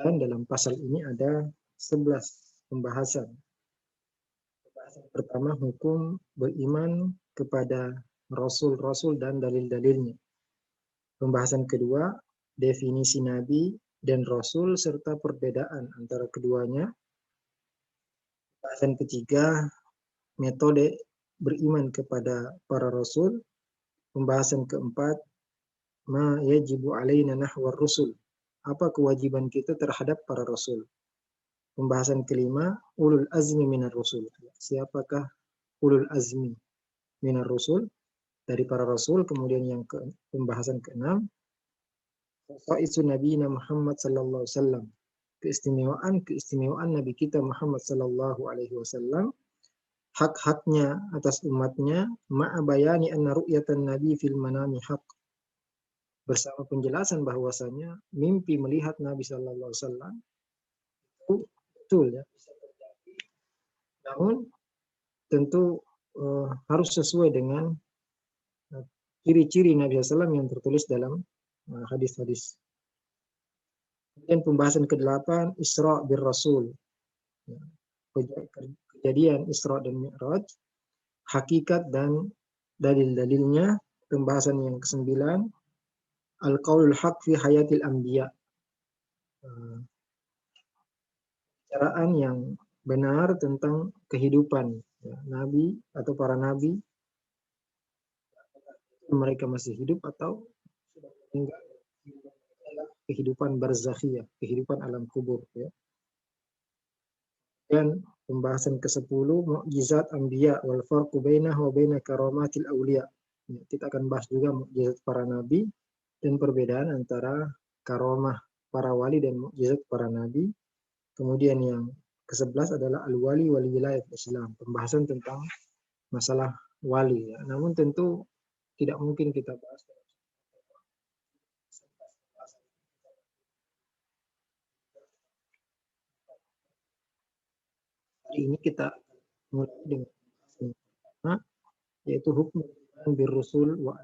Dan dalam pasal ini ada 11 pembahasan. Pembahasan pertama, hukum beriman kepada rasul-rasul dan dalil-dalilnya. Pembahasan kedua, definisi nabi dan rasul serta perbedaan antara keduanya. Pembahasan ketiga, metode beriman kepada para rasul. Pembahasan keempat, ma yajibu alaina nahwar rusul. Apa kewajiban kita terhadap para rasul. Pembahasan kelima, ulul azmi minar rusul. Siapakah ulul azmi minar rusul dari para rasul. Kemudian pembahasan keenam, khasaisun nabiyina Muhammad sallallahu alaihi wasallam. Keistimewaan Nabi kita Muhammad sallallahu alaihi wasallam, hak-haknya atas umatnya, ma'a bayani anna ru'yatan nabi fil manami haq. Bersama penjelasan bahwasanya mimpi melihat Nabi sallallahu alaihi wasallam itu betul ya, bisa terjadi. Namun tentu harus sesuai dengan ciri-ciri Nabi SAW yang tertulis dalam hadis-hadis. Kemudian pembahasan ke-8, Isra bir Rasul. Kejadian Isra dan Mi'raj, hakikat dan dalil-dalilnya. Pembahasan yang ke-9, Al-Qaulul Haq fi Hayatil Anbiya. Bicaraan yang benar tentang kehidupan Nabi atau para Nabi. Mereka masih hidup atau sudah meninggal. Kehidupan barzakhiyah, kehidupan alam kubur. Ya. Dan pembahasan ke-10, mukjizat anbiya wal farqu bainahu wa baina karamatil awliya. Ya, kita akan bahas juga mukjizat para nabi dan perbedaan antara karamah para wali dan mukjizat para nabi. Kemudian yang ke-11 adalah al-wali wal wilayah Islam, pembahasan tentang masalah wali. Ya. Namun tentu tidak mungkin kita bahas. Hari ini kita mulai dengan yaitu hukum birrusul wa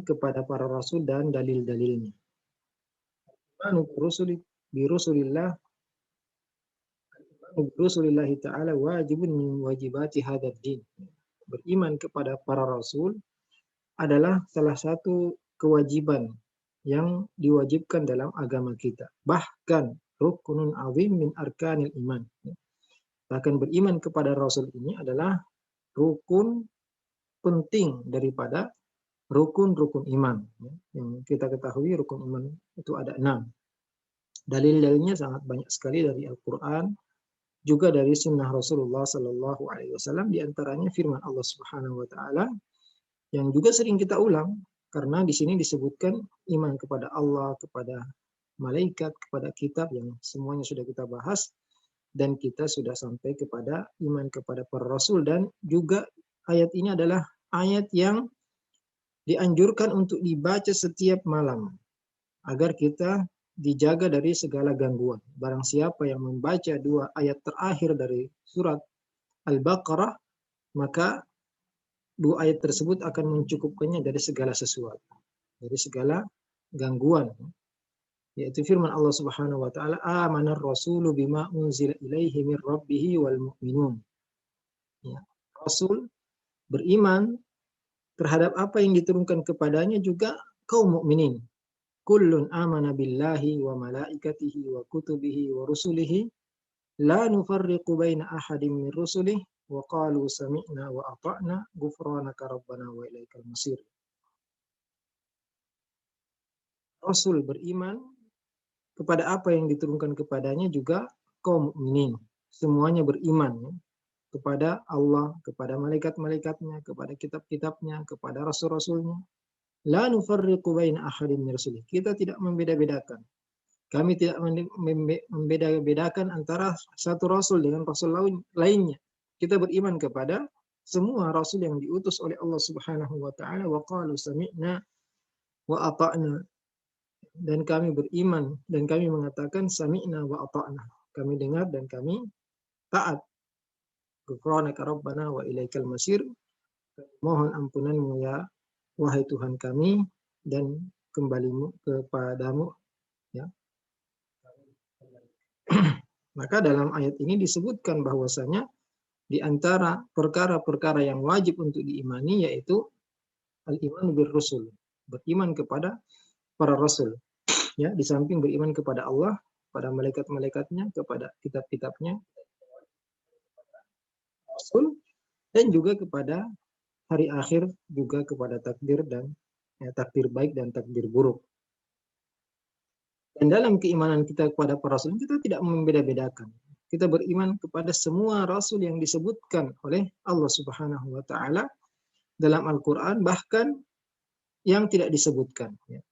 kepada para rasul dan dalil-dalilnya. Birusulillah ta'ala wajibun min wajibati hadzal din. Beriman kepada para rasul adalah salah satu kewajiban yang diwajibkan dalam agama kita. Bahkan rukunun azim min arkanil iman. Bahkan beriman kepada rasul ini adalah rukun penting daripada rukun-rukun iman. Yang kita ketahui rukun iman itu ada 6. Dalil-dalilnya sangat banyak sekali dari Al-Quran, juga dari sunnah Rasulullah Sallallahu Alaihi Wasallam. Di antaranya firman Allah Subhanahu Wa Taala yang juga sering kita ulang, karena di sini disebutkan iman kepada Allah, kepada malaikat, kepada kitab yang semuanya sudah kita bahas, dan kita sudah sampai kepada iman kepada para rasul. Dan juga ayat ini adalah ayat yang dianjurkan untuk dibaca setiap malam agar kita dijaga dari segala gangguan. Barang siapa yang membaca 2 ayat terakhir dari surat Al-Baqarah, maka 2 ayat tersebut akan mencukupkannya dari segala sesuatu, dari segala gangguan. Yaitu firman Allah Subhanahu wa taala, amanar rasulu bima unzila ilaihi mir rabbih wal mu'minun. Ya, Rasul beriman terhadap apa yang diturunkan kepadanya juga kaum mukminin. Kullun amana billahi wa malaikatihi wa kutubihi wa rusulihi la nufarriqu baina ahadin min rusulihi wa qalu sami'na wa ata'na ghufranaka rabbana wa ilaikal masir. Rasul beriman kepada apa yang diturunkan kepadanya juga kaum mukminin. Semuanya beriman ya, kepada Allah, kepada malaikat-malaikatnya, kepada kitab-kitabnya, kepada rasul-rasulnya. La nufarriqu baina ahadin min rusulih. Kita tidak membeda-bedakan. Kami tidak membeda-bedakan antara satu rasul dengan rasul lainnya. Kita beriman kepada semua rasul yang diutus oleh Allah Subhanahu wa taala. Wa qalu sami'na wa ata'na. Dan kami beriman dan kami mengatakan sami'na wa ata'na. Kami dengar dan kami taat. Ghufranaka rabbana wa ilaikal masir. Mohon ampunanmu ya wahai Tuhan kami, dan kembalimu kepadamu, ya. Maka dalam ayat ini disebutkan bahwasanya di antara perkara-perkara yang wajib untuk diimani yaitu al-iman bir rusul, beriman kepada para rasul. Ya, di samping beriman kepada Allah, pada malaikat-malaikatnya, kepada kitab-kitabnya, rasul, dan juga kepada hari akhir, juga kepada takdir dan takdir baik dan takdir buruk. Dan dalam keimanan kita kepada para rasul, kita tidak membeda-bedakan. Kita beriman kepada semua rasul yang disebutkan oleh Allah Subhanahu wa taala dalam Al-Qur'an, bahkan yang tidak disebutkan, ya.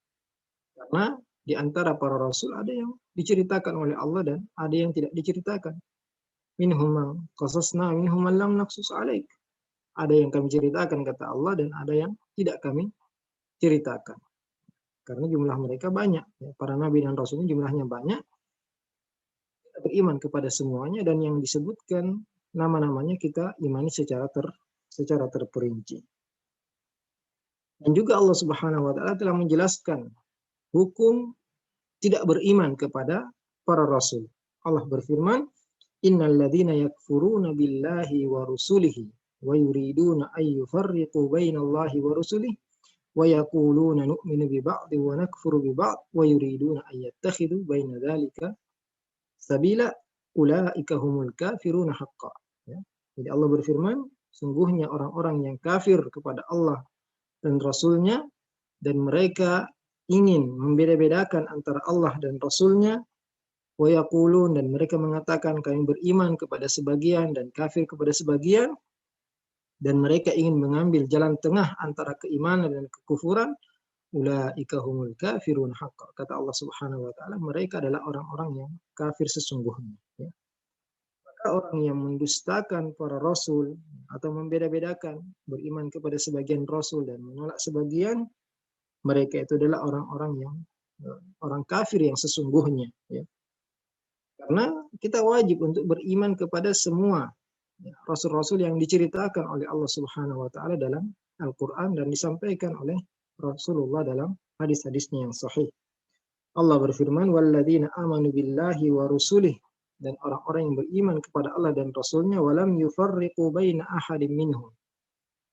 Karena di antara para rasul ada yang diceritakan oleh Allah dan ada yang tidak diceritakan. Minhum man qasasna minhum man lam naqsus alaik. Ada yang kami ceritakan kata Allah dan ada yang tidak kami ceritakan. Karena jumlah mereka banyak, ya. Para nabi dan rasulnya jumlahnya banyak. Kita beriman kepada semuanya dan yang disebutkan nama-namanya kita imani secara terperinci. Dan juga Allah Subhanahu wa taala telah menjelaskan hukum tidak beriman kepada para rasul. Allah berfirman, "Innal ladzina yakfuruna billahi wa rusulihi wa yuriduna ay yufarriqu bainallahi wa rusulihi wa yaquluna nu'minu bi ba'd wa nakfuru bi ba'd wa yuriduna ay yattakhidhu baina dzalika sabila ulaika humul kafiruna haqqan." Ya. Jadi Allah berfirman, sungguhnya orang-orang yang kafir kepada Allah dan Rasulnya dan mereka ingin membeda-bedakan antara Allah dan Rasulnya, wa yaqulun, dan mereka mengatakan kami beriman kepada sebagian dan kafir kepada sebagian, dan mereka ingin mengambil jalan tengah antara keimanan dan kekufuran, ulaika humul kafirun haqqan. Kata Allah Subhanahu wa taala, mereka adalah orang-orang yang kafir sesungguhnya, ya. Maka orang yang mendustakan para rasul atau membeda-bedakan, beriman kepada sebagian rasul dan menolak sebagian, mereka itu adalah orang-orang yang orang kafir yang sesungguhnya, ya. Karena kita wajib untuk beriman kepada semua, ya, rasul-rasul yang diceritakan oleh Allah Subhanahu wa taala dalam Al-Qur'an dan disampaikan oleh Rasulullah dalam hadis-hadisnya yang sahih. Allah berfirman, "Walladzina amanu billahi wa rusulih," dan orang-orang yang beriman kepada Allah dan Rasulnya, "walam yufarriqu baina ahadin minhum,"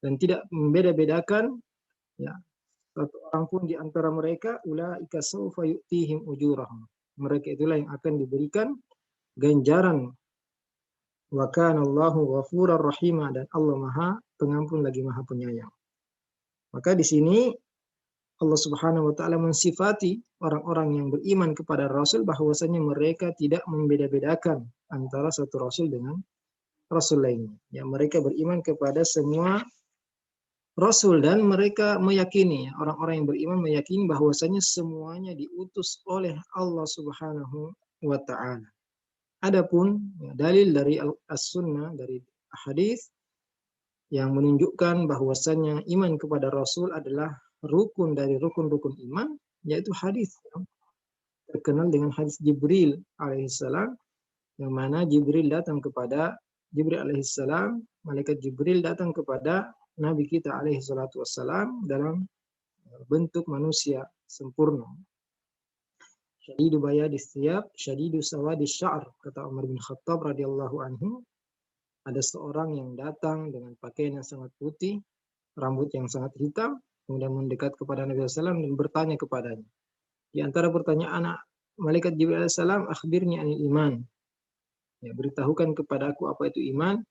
dan tidak membeda-bedakan, ya, satu orang pun di antara mereka, ulaika sawfa yu'tihim ujurahum. Mereka itulah yang akan diberikan ganjaran. Wa kana Allahu ghafurar rahima, dan Allah Maha Pengampun lagi Maha Penyayang. Maka di sini Allah Subhanahu wa taala mensifati orang-orang yang beriman kepada rasul bahwasanya mereka tidak membeda-bedakan antara satu rasul dengan rasul lainnya. Ya, mereka beriman kepada semua rasul dan mereka meyakini, orang-orang yang beriman meyakini bahwasanya semuanya diutus oleh Allah Subhanahu wa taala. Adapun dalil dari as-sunnah, dari hadis yang menunjukkan bahwasanya iman kepada rasul adalah rukun dari rukun-rukun iman, yaitu hadis yang terkenal dengan hadis Jibril alaihissalam, yang mana Jibril alaihissalam, malaikat Jibril datang kepada Nabi kita alaihi salatu wassalam dalam bentuk manusia sempurna. Syadidu bayadis thiyab, syadidu sawadis sya'r, kata Umar bin Khattab radhiyallahu anhu. Ada seorang yang datang dengan pakaian yang sangat putih, rambut yang sangat hitam, kemudian mendekat kepada Nabi SAW dan bertanya kepadanya. Di antara pertanyaan malaikat Jibril alaihissalam, akhbirni anil iman. Ya, beritahukan kepada aku apa itu iman.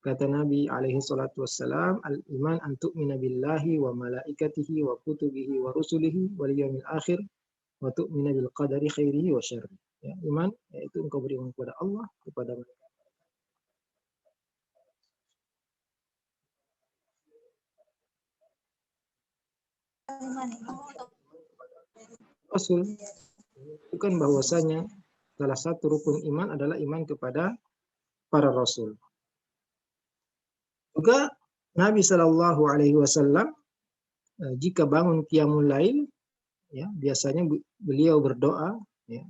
Kata Nabi alaihi salatu wassalam, al-iman an tu'mina billahi wa malaikatihi wa kutubihi wa rusulihi wal yawmil akhir wa tu'mina bil qadari khairihi wa syarrihi. Ya, iman yaitu engkau beriman kepada Allah, kepada Rasul. Bukan bahwasanya salah satu rukun iman adalah iman kepada para rasul. Juga Nabi Shallallahu Alaihi Wasallam jika bangun qiyamul lail, ya, biasanya beliau berdoa, ya,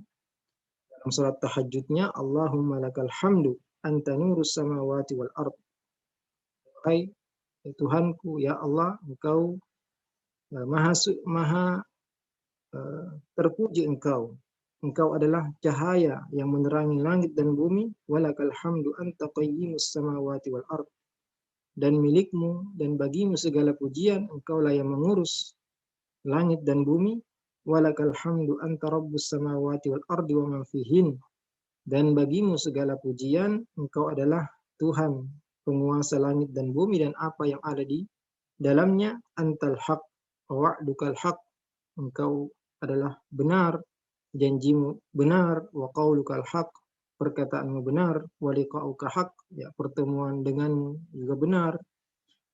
dalam salat tahajudnya, Allahumma lakal hamdu anta nurus samawati wal ard. Hai Tuhanku, ya Allah, engkau maha terpuji engkau. Engkau adalah cahaya yang menerangi langit dan bumi. Walakal hamdu anta qayyimus samawati wal ard. Dan milikmu dan bagimu segala pujian, engkaulah yang mengurus langit dan bumi. Walakal hamdu anta rabbus samawati wal ardi wa man fihin. Dan bagimu segala pujian, engkau adalah Tuhan, penguasa langit dan bumi dan apa yang ada di dalamnya. Antal haq wa wa'dukal haq. Engkau adalah benar, janjimu benar, wa qaulukal haq, perkataanmu benar, wa liqa'uka haq, ya pertemuan denganmu juga benar,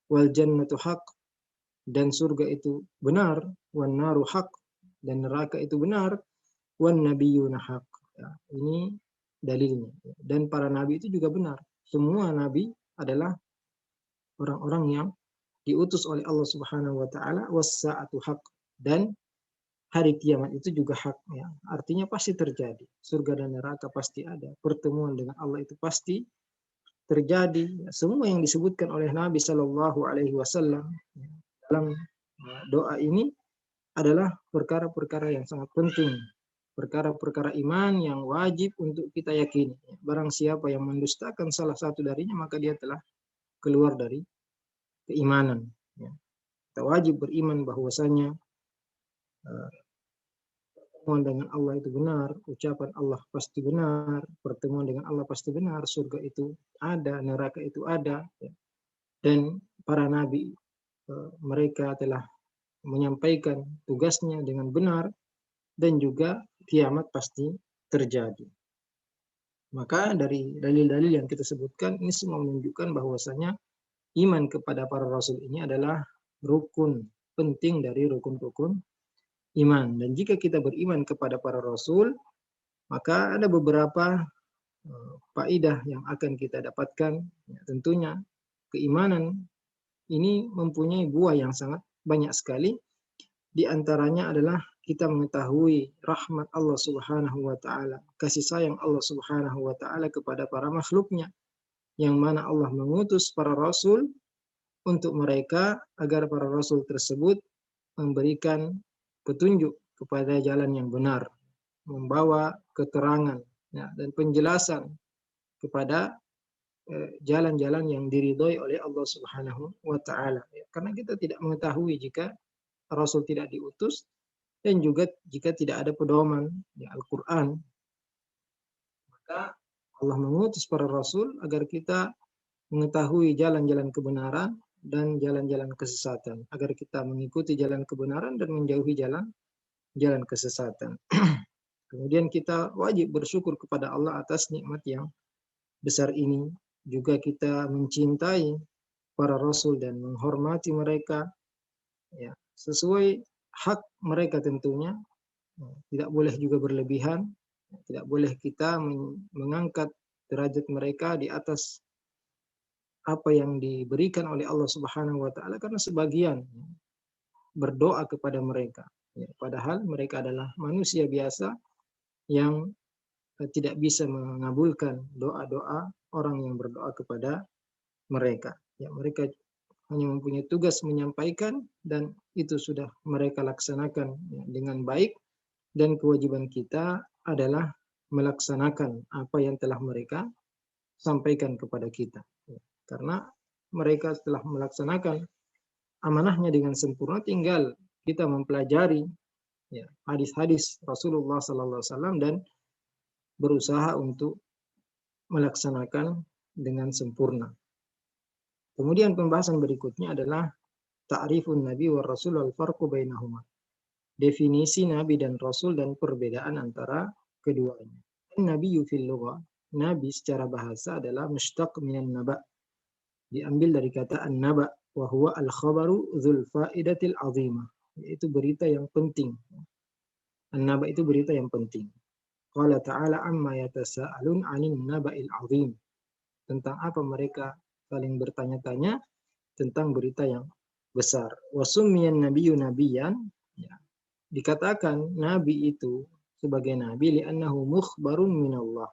wal jannatu haq, dan surga itu benar, wan naru haq, dan neraka itu benar, wan nabiyyuna haq. Ya, ini dalilnya. Dan para nabi itu juga benar. Semua nabi adalah orang-orang yang diutus oleh Allah Subhanahu wa taala, was-sa'atu haq, dan hari kiamat itu juga hak, ya. Artinya pasti terjadi. Surga dan neraka pasti ada. Pertemuan dengan Allah itu pasti terjadi. Semua yang disebutkan oleh Nabi Shallallahu Alaihi Wasallam dalam doa ini adalah perkara-perkara yang sangat penting. Perkara-perkara iman yang wajib untuk kita yakini. Barang siapa yang mendustakan salah satu darinya, maka dia telah keluar dari keimanan. Kita wajib beriman bahwasanya pertemuan dengan Allah itu benar, ucapan Allah pasti benar, pertemuan dengan Allah pasti benar, surga itu ada, neraka itu ada, dan para nabi mereka telah menyampaikan tugasnya dengan benar, dan juga kiamat pasti terjadi. Maka dari dalil-dalil yang kita sebutkan ini semua menunjukkan bahwasanya iman kepada para rasul ini adalah rukun penting dari rukun-rukun iman. Dan jika kita beriman kepada para rasul, maka ada beberapa faedah yang akan kita dapatkan. Ya, tentunya keimanan ini mempunyai buah yang sangat banyak sekali. Di antaranya adalah kita mengetahui rahmat Allah Subhanahu wa taala, kasih sayang Allah Subhanahu wa taala kepada para makhluknya, yang mana Allah mengutus para rasul untuk mereka agar para rasul tersebut memberikan petunjuk kepada jalan yang benar, membawa keterangan, ya, dan penjelasan kepada jalan-jalan yang diridhoi oleh Allah Subhanahu wa taala. Ya, karena kita tidak mengetahui jika rasul tidak diutus, dan juga jika tidak ada pedoman, ya, Al-Quran, maka Allah mengutus para rasul agar kita mengetahui jalan-jalan kebenaran dan jalan-jalan kesesatan, agar kita mengikuti jalan kebenaran dan menjauhi jalan kesesatan. Kemudian kita wajib bersyukur kepada Allah atas nikmat yang besar ini. Juga kita mencintai para rasul dan menghormati mereka, ya, sesuai hak mereka tentunya. Tidak boleh juga berlebihan, tidak boleh kita mengangkat derajat mereka di atas apa yang diberikan oleh Allah Subhanahu wa taala, karena sebagian berdoa kepada mereka, ya, padahal mereka adalah manusia biasa yang tidak bisa mengabulkan doa-doa orang yang berdoa kepada mereka. Ya, mereka hanya mempunyai tugas menyampaikan, dan itu sudah mereka laksanakan, ya, dengan baik, dan kewajiban kita adalah melaksanakan apa yang telah mereka sampaikan kepada kita. Ya, karena mereka telah melaksanakan amanahnya dengan sempurna, tinggal kita mempelajari, ya, hadis-hadis Rasulullah SAW dan berusaha untuk melaksanakan dengan sempurna. Kemudian pembahasan berikutnya adalah ta'rifun nabi wa rasul wal farqu bainahuma. Definisi nabi dan rasul dan perbedaan antara keduanya. Nabi fil lughah, nabi secara bahasa adalah mushtaq minan naba. Diambil dari kata an-naba, wa huwa al-khabaru dzul faidatil azimah, yaitu berita yang penting. An-naba itu berita yang penting. Qala ta'ala amma yatasaalun 'anil naba'il 'azim. Tentang apa mereka saling bertanya-tanya, tentang berita yang besar. Wa summiyan nabiyyu nabiyan, ya, dikatakan nabi itu sebagai nabi li'annahu mukhbarun minallah,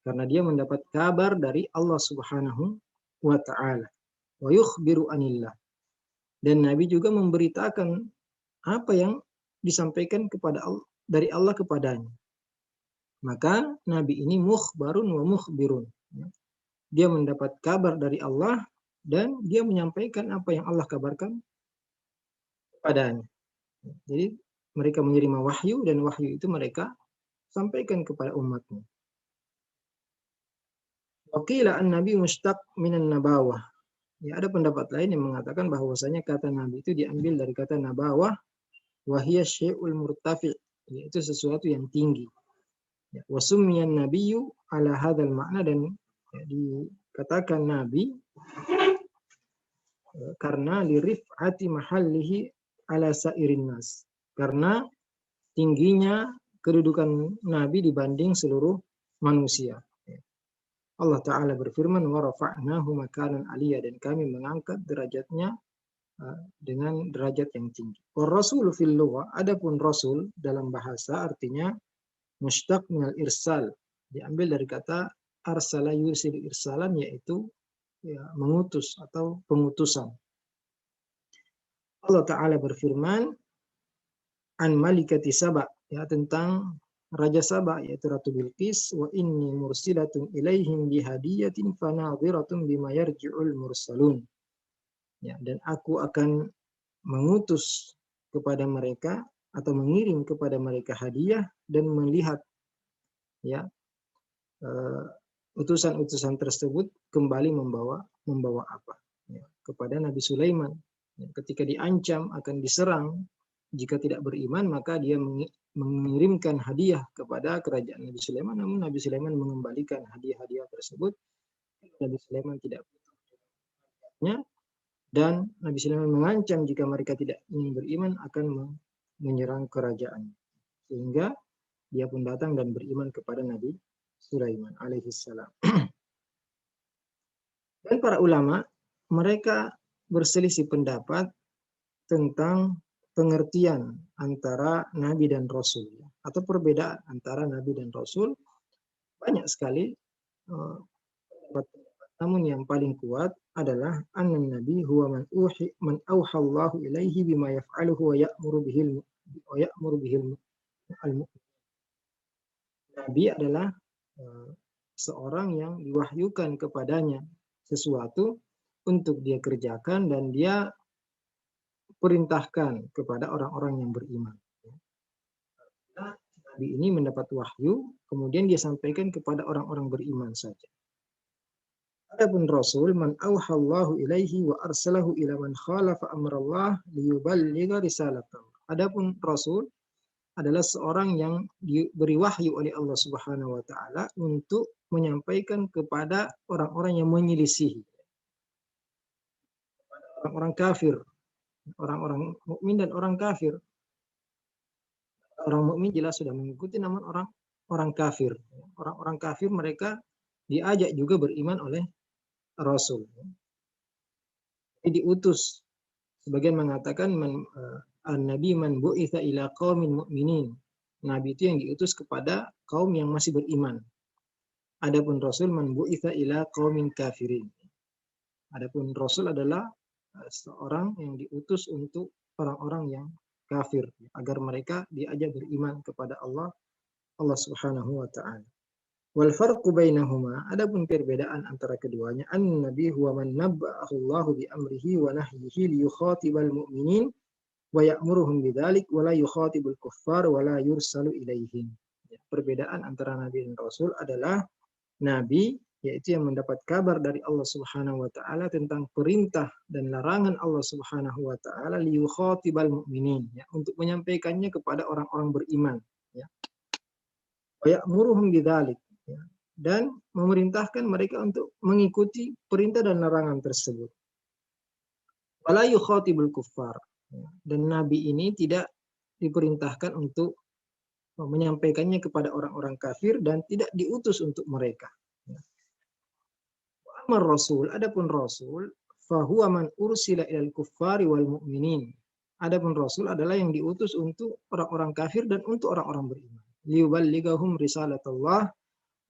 karena dia mendapat kabar dari Allah Subhanahu wa ta'ala. Wa yukhbiru anillah, dan nabi juga memberitakan apa yang disampaikan dari Allah kepadanya. Maka nabi ini mukhbarun wa mukhbirun. Dia mendapat kabar dari Allah dan dia menyampaikan apa yang Allah kabarkan kepadanya. Jadi mereka menerima wahyu dan wahyu itu mereka sampaikan kepada umatnya. Waqila an-nabi mustaq minan nabawah. Ya, ada pendapat lain yang mengatakan bahwasanya kata nabi itu diambil dari kata nabawah, wa hiya syai'ul murtafi', yaitu sesuatu yang tinggi. Ya, wa summiyan nabiyyu ala hadzal makna, dan ya, dikatakan nabi karena lirif'ati mahallihi ala sairin nas. Karena tingginya kedudukan nabi dibanding seluruh manusia. Allah Ta'ala berfirman, wa rafa'nahu makanan aliyya, dan kami mengangkat derajatnya dengan derajat yang tinggi. Wa rasul fil lugha, adapun rasul dalam bahasa artinya mushtaq minal irsal, diambil dari kata arsala yursil irsalan, yaitu ya, mengutus atau pengutusan. Allah Ta'ala berfirman an malikati Saba, ya, tentang Raja Saba, yaitu Ratu Bilqis, wa inni mursilatun ilaihim bihadiyatin fanadhiratun bima yarji'ul mursalun. Ya, dan aku akan mengutus kepada mereka atau mengirim kepada mereka hadiah dan melihat ya utusan-utusan tersebut kembali membawa apa ya, kepada Nabi Sulaiman. Ya, ketika diancam akan diserang jika tidak beriman, maka dia mengirimkan hadiah kepada kerajaan Nabi Sulaiman, namun Nabi Sulaiman mengembalikan hadiah-hadiah tersebut. Nabi Sulaiman tidak punya, dan Nabi Sulaiman mengancam jika mereka tidak ingin beriman akan menyerang kerajaan. Sehingga dia pun datang dan beriman kepada Nabi Sulaiman alaihissalam. Dan para ulama mereka berselisih pendapat tentang pengertian antara Nabi dan Rasul, atau perbedaan antara Nabi dan Rasul. Banyak sekali, namun yang paling kuat adalah annan Nabi huwa man auhallahu ilaihi bima yaf'aluhu wa ya'muru bihil al-mu'min. Nabi adalah seorang yang diwahyukan kepadanya sesuatu untuk dia kerjakan dan dia perintahkan kepada orang-orang yang beriman. Nabi ini mendapat wahyu, kemudian dia sampaikan kepada orang-orang beriman saja. Adapun Rasul, man auhallahu ilaihi wa arsalahu ila man khalafa amrallah liyuballigha risalatah. Adapun Rasul adalah seorang yang diberi wahyu oleh Allah Subhanahu wa taala untuk menyampaikan kepada orang-orang yang menyelisihi, orang-orang kafir, orang-orang mukmin dan orang kafir. Orang mukmin jelas sudah mengikuti, namun orang kafir, orang-orang kafir mereka diajak juga beriman oleh Rasul. Jadi diutus, sebagian mengatakan an-nabi man bu'itha ila qaumin mu'minin. Nabi itu yang diutus kepada kaum yang masih beriman. Adapun Rasul man bu'itha ila qaumin kafirin. Adapun Rasul adalah seorang yang diutus untuk orang-orang yang kafir, agar mereka diajak beriman kepada Allah Subhanahu wa taala. Wal farqu bainahuma, adapun perbedaan antara keduanya, an-nabi huwa man nabba'ahu Allah bi amrihi wa nahyihi li yukhatibal mu'minin wa ya'muruhum bidzalik wa la yukhatibul kuffar wa la yursalu ilaihim. Perbedaan antara nabi dan rasul adalah nabi yaitu yang mendapat kabar dari Allah Subhanahu wa taala tentang perintah dan larangan Allah Subhanahu wa taala li yukhatibal mu'minin, ya, untuk menyampaikannya kepada orang-orang beriman, ya. Wa ya'muruhum bidzalik, ya, dan memerintahkan mereka untuk mengikuti perintah dan larangan tersebut. Wala yukhatibul kuffar, ya, dan nabi ini tidak diperintahkan untuk menyampaikannya kepada orang-orang kafir dan tidak diutus untuk mereka. Amar Rasul, adapun Rasul, fahuwa man ursila ilal kuffari wal mu'minin. Adapun Rasul adalah yang diutus untuk orang-orang kafir dan untuk orang-orang beriman. Liyuballighahum risalatallah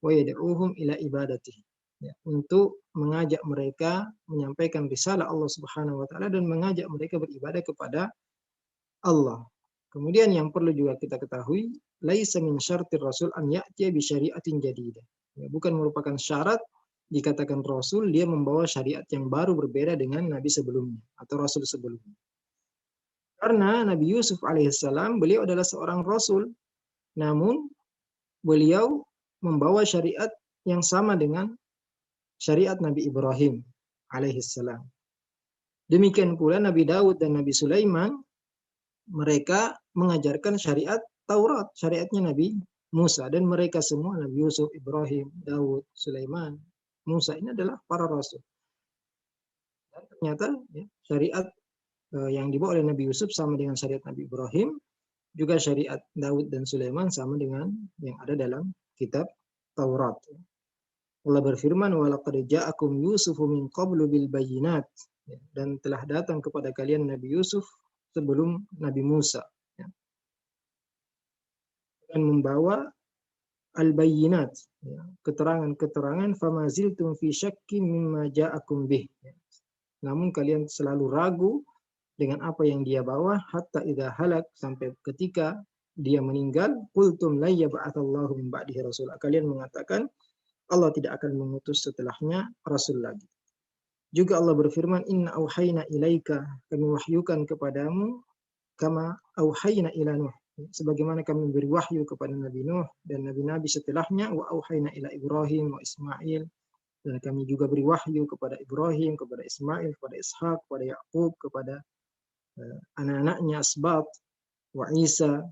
wa yad'uhum ila ibadatihi. Ya, untuk mengajak mereka menyampaikan risalah Allah Subhanahu wa taala dan mengajak mereka beribadah kepada Allah. Kemudian yang perlu juga kita ketahui, laisa min syartir rasul an ya'tiya bi syari'atin jadidah. Ya, bukan merupakan syarat dikatakan rasul dia membawa syariat yang baru berbeda dengan nabi sebelumnya atau rasul sebelumnya. Karena Nabi Yusuf alaihissalam beliau adalah seorang rasul, namun beliau membawa syariat yang sama dengan syariat Nabi Ibrahim alaihissalam. Demikian pula Nabi Daud dan Nabi Sulaiman, mereka mengajarkan syariat Taurat, syariatnya Nabi Musa, dan mereka semua Nabi Yusuf, Ibrahim, Daud, Sulaiman, Musa ini adalah para rasul. Dan ternyata ya, syariat yang dibawa oleh Nabi Yusuf sama dengan syariat Nabi Ibrahim, juga syariat Daud dan Sulaiman sama dengan yang ada dalam kitab Taurat. Allah berfirman, "Walaqad ja'akum Yusufu min qablu bil bayyinat." Dan telah datang kepada kalian Nabi Yusuf sebelum Nabi Musa, ya, dan membawa al-bayyinat, ya, keterangan-keterangan, famaziltum fi syakkin mimma ja'akum bih. Namun kalian selalu ragu dengan apa yang dia bawa, hatta idza halak, sampai ketika dia meninggal, qultum la yab'atsallahu min ba'dihi rasul. Kalian mengatakan Allah tidak akan mengutus setelahnya rasul lagi. Juga Allah berfirman, inna auhayna ilaika, kami wahyukan kepadamu, kama auhayna ila Nuh, sebagaimana kami beri wahyu kepada Nabi Nuh dan nabi-nabi setelahnya, wa auhayna ila Ibrahim wa Ismail, dan kami juga beri wahyu kepada Ibrahim, kepada Ismail, kepada Ishak, kepada Yakub, kepada anak-anaknya Asbat, wa Isa,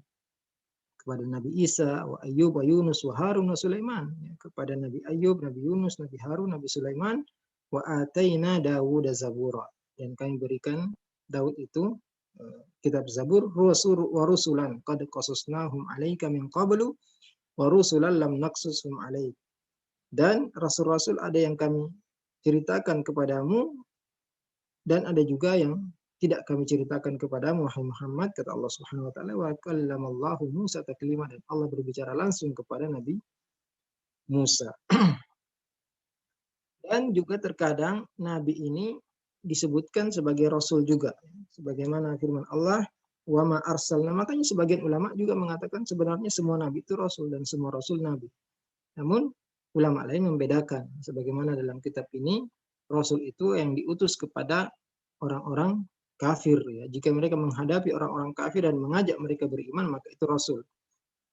kepada Nabi Isa, wa Ayyub, wa Yunus, wa Harun, wa Sulaiman, ya, kepada Nabi Ayyub, Nabi Yunus, Nabi Harun, Nabi Sulaiman, wa ataina Dawud zabura, dan kami berikan Daud itu kitab Zabur, wa rusulan qad qasasnahum 'alaika min qablu wa rusulan lam naqsushum 'alaik, dan rasul-rasul ada yang kami ceritakan kepadamu dan ada juga yang tidak kami ceritakan kepadamu wahai Muhammad, kata Allah Subhanahu wa taala, wa kallamallahu Musa taklima, dan Allah berbicara langsung kepada Nabi Musa. Dan juga terkadang nabi ini disebutkan sebagai rasul juga, sebagaimana firman Allah, wa ma arsalna. Makanya sebagian ulama juga mengatakan sebenarnya semua nabi itu rasul dan semua rasul nabi. Namun ulama lain membedakan, sebagaimana dalam kitab ini rasul itu yang diutus kepada orang-orang kafir, ya. Jika mereka menghadapi orang-orang kafir dan mengajak mereka beriman, maka itu rasul.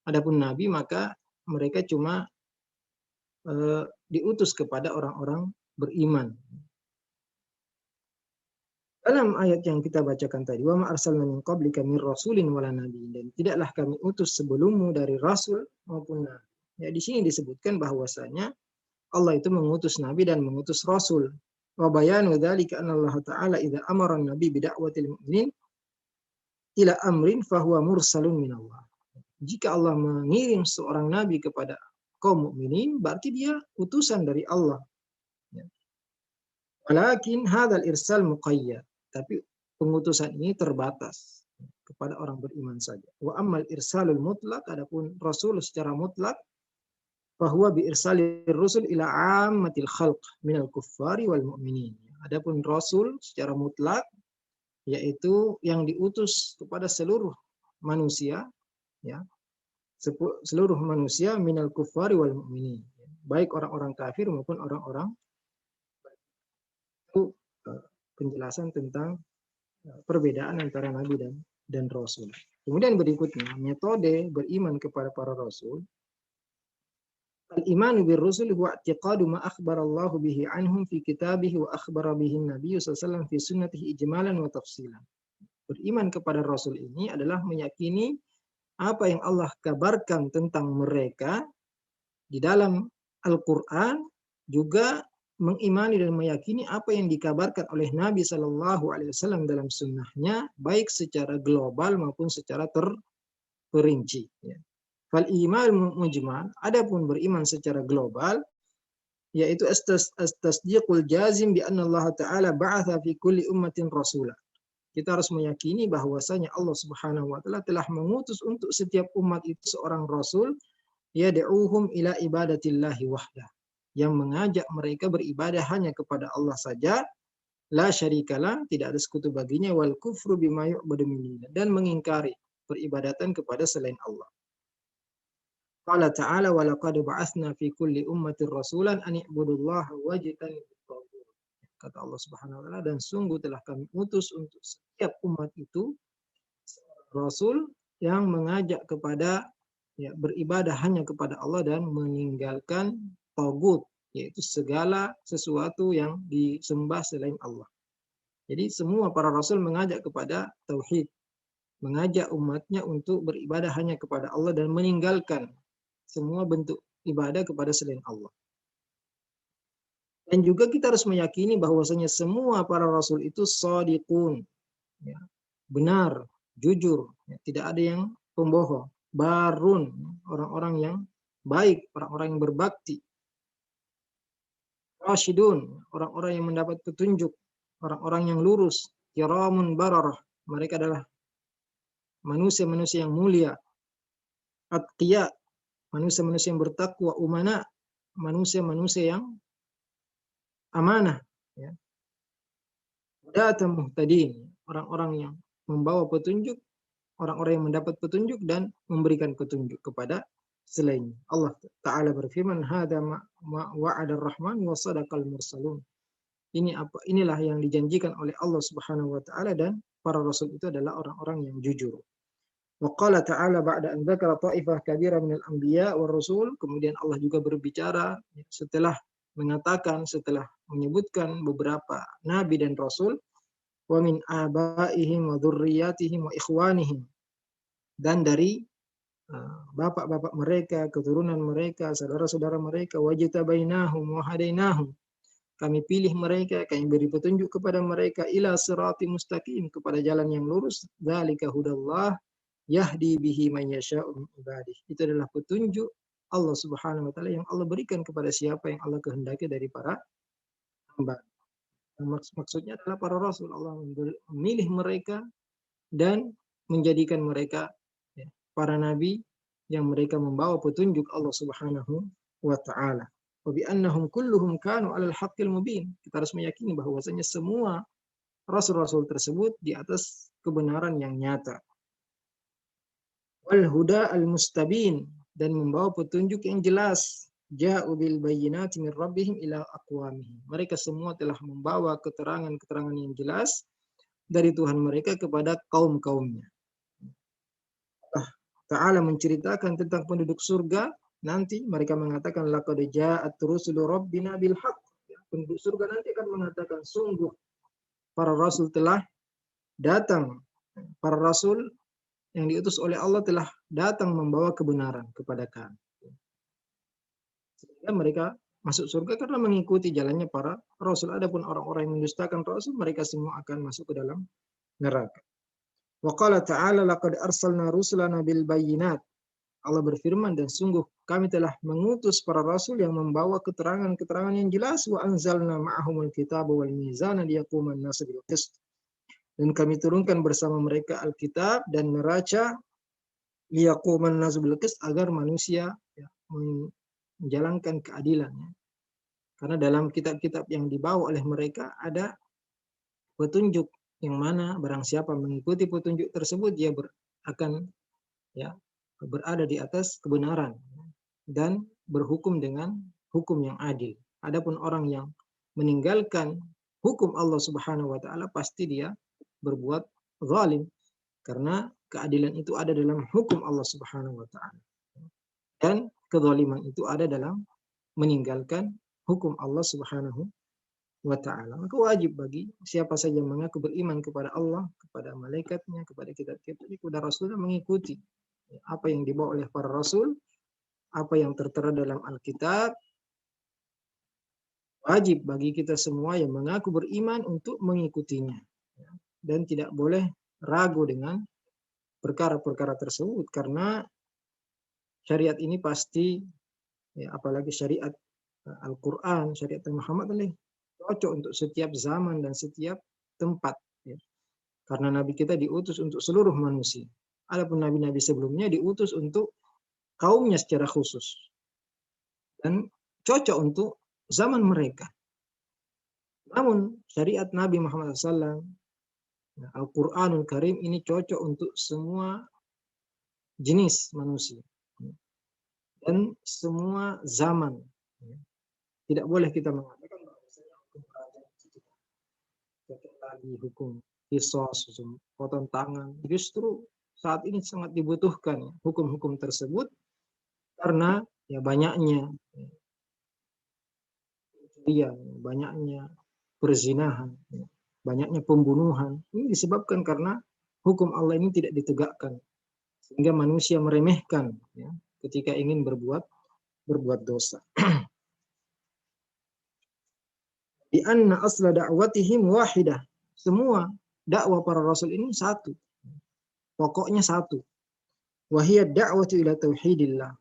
Adapun nabi, maka mereka cuma diutus kepada orang-orang beriman. Dalam ayat yang kita bacakan tadi, wa ma arsalna min qablika min rasulin wala nabi, dan tidaklah kami utus sebelummu dari rasul maupun nabi. Ya, di sini disebutkan bahwasanya Allah itu mengutus nabi dan mengutus rasul. Wa bayanu dzalika anna Allah Ta'ala idza amara an-nabi bi da'watil mu'minin ila amrin fahuwa mursalun min Allah. Jika Allah mengirim seorang nabi kepada kaum mukminin, berarti dia utusan dari Allah. Walakin hadzal irsal muqayyad, tapi pengutusan ini terbatas kepada orang beriman saja. Wa ammal irsalul mutlaq, adapun rasul secara mutlak, bahwa bi irsalir rusul ila ammatil khalq minal kuffari wal mu'minin. Adapun rasul secara mutlak yaitu yang diutus kepada seluruh manusia, ya, seluruh manusia minal kuffari wal mu'minin, baik orang-orang kafir maupun orang-orang. Itu penjelasan tentang perbedaan antara nabi dan rasul. Kemudian berikutnya, metode beriman kepada para rasul. Al-imanu bir rusul huwa i'tiqadu ma akhbara Allah bihi anhum fi kitabih wa akhbara bihi Nabi sallallahu alaihi wasallam fi sunnatihi ijmalan wa tafsilan. Beriman kepada rasul ini adalah meyakini apa yang Allah kabarkan tentang mereka di dalam Al-Quran, juga mengimani dan meyakini apa yang dikabarkan oleh Nabi Shallallahu Alaihi Wasallam dalam sunnahnya, baik secara global maupun secara terperinci. Fal iman mujmal, adapun beriman secara global, yaitu as-tasdiqul jazim bi anna Allah Ta'ala ba'atha fi kulli ummatin rasulah. Kita harus meyakini bahwasanya Allah Subhanahu wa taala telah mengutus untuk setiap umat itu seorang rasul, yad'uhum ila ibadatillahi wahdah, yang mengajak mereka beribadah hanya kepada Allah saja, la syarikalah, tidak ada sekutu baginya, wal kufru bima yu'badu min, dan mengingkari peribadatan kepada selain Allah. Qala ta'ala wa laqad ba'atsna fi kulli ummatin rasulan an i'budullaha wajtanibut taghut. Kata Allah Subhanahu wa taala, dan sungguh telah kami utus untuk setiap umat itu rasul yang mengajak kepada beribadah hanya kepada Allah dan meninggalkan tagut, yaitu segala sesuatu yang disembah selain Allah. Jadi semua para rasul mengajak kepada tauhid, mengajak umatnya untuk beribadah hanya kepada Allah dan meninggalkan semua bentuk ibadah kepada selain Allah. Dan juga kita harus meyakini bahwasanya semua para rasul itu shadiqun, ya, benar, jujur, ya, tidak ada yang pembohong, barun, orang-orang yang baik, orang-orang yang berbakti, rasyidun, orang-orang yang mendapat petunjuk, orang-orang yang lurus, kiramun bararah, mereka adalah manusia-manusia yang mulia, atqiya, manusia-manusia yang bertakwa, umana, manusia-manusia yang amanah, ya. Hudatan muhtadin, orang-orang yang membawa petunjuk, orang-orang yang mendapat petunjuk dan memberikan petunjuk kepada selainnya. Allah Ta'ala berfirman, "Hada ma wa'ada ar-Rahman wa sadaqal mursalun." Inilah yang dijanjikan oleh Allah Subhanahu wa taala, dan para rasul itu adalah orang-orang yang jujur. Wa qala ta'ala ba'da an dzakara ta'ifah kabira minal anbiya war rasul, kemudian Allah juga berbicara setelah menyebutkan beberapa nabi dan rasul, wa min abaihim wa dzurriyyatihim wa ikhwanihim, dan dari bapak-bapak mereka, keturunan mereka, saudara-saudara mereka, wajtabainahum wa hadainahum, kami pilih mereka, kami beri petunjuk kepada mereka, ila sirati mustaqim, kepada jalan yang lurus, dzalika hudallah yahdi bihi man yasha'u min ibadihi. Itu adalah petunjuk Allah Subhanahu wa taala yang Allah berikan kepada siapa yang Allah kehendaki dari para hamba. Maksudnya adalah para rasul, Allah memilih mereka dan menjadikan mereka para nabi yang mereka membawa petunjuk Allah Subhanahu wa taala. Wa bi annahum kulluhum kanu 'alal haqqil mubin. Kita harus meyakini bahwasanya semua rasul-rasul tersebut di atas kebenaran yang nyata. Wal huda al mustabin, dan membawa petunjuk yang jelas. Ja'u bil bayyinati min rabbihim ila aqwamihim. Mereka semua telah membawa keterangan-keterangan yang jelas dari Tuhan mereka kepada kaum-kaumnya. Allah Ta'ala menceritakan tentang penduduk surga, nanti mereka mengatakan laqad ja'at rusulu rabbina bil haqq. Penduduk surga nanti akan mengatakan, sungguh para rasul telah datang. Para rasul yang diutus oleh Allah telah datang membawa kebenaran kepada kami. Sehingga mereka masuk surga karena mengikuti jalannya para rasul. Adapun orang-orang yang mendustakan rasul, mereka semua akan masuk ke dalam neraka. Wa qala ta'ala laqad arsalna rusulana bil bayyinat. Allah berfirman, dan sungguh kami telah mengutus para rasul yang membawa keterangan-keterangan yang jelas, wa anzalna ma'ahumul kitaba wal mizana liyaquman nasu bil qist. Dan kami turunkan bersama mereka Alkitab dan neraca, liyaquman nasu bil qist, agar manusia menjalankan keadilan. Karena dalam kitab-kitab yang dibawa oleh mereka ada petunjuk yang mana barang siapa mengikuti petunjuk tersebut, dia akan berada di atas kebenaran dan berhukum dengan hukum yang adil. Adapun orang yang meninggalkan hukum Allah Subhanahu wa taala, pasti dia berbuat zalim, karena keadilan itu ada dalam hukum Allah Subhanahu wa taala. Dan kezaliman itu ada dalam meninggalkan hukum Allah Subhanahu wa taala. Maka wajib bagi siapa saja yang mengaku beriman kepada Allah, kepada malaikatnya, kepada kitab-kitabnya, kepada rasulnya, mengikuti apa yang dibawa oleh para rasul, apa yang tertera dalam Alkitab. Wajib bagi kita semua yang mengaku beriman untuk mengikutinya, dan tidak boleh ragu dengan perkara-perkara tersebut, karena syariat ini pasti, apalagi syariat Al-Quran, syariat Muhammad, cocok untuk setiap zaman dan setiap tempat. Karena Nabi kita diutus untuk seluruh manusia. Adapun nabi-nabi sebelumnya diutus untuk kaumnya secara khusus, dan cocok untuk zaman mereka. Namun syariat Nabi Muhammad SAW, Al-Quranul Karim, ini cocok untuk semua jenis manusia dan semua zaman. Tidak boleh kita mengatakan bahwasanya hukum kerajaan itu lagi hukum kisos, hukum potong tangan. Justru saat ini sangat dibutuhkan hukum-hukum tersebut karena ya banyaknya pencurian, banyaknya perzinahan, banyaknya pembunuhan. Ini disebabkan karena hukum Allah ini tidak ditegakkan sehingga manusia meremehkan ya, ketika ingin berbuat dosa. Di anna asla da'watihim wahidah. Semua dakwah para rasul ini satu. Pokoknya satu. Wahiyad da'watu ila tauhidillah.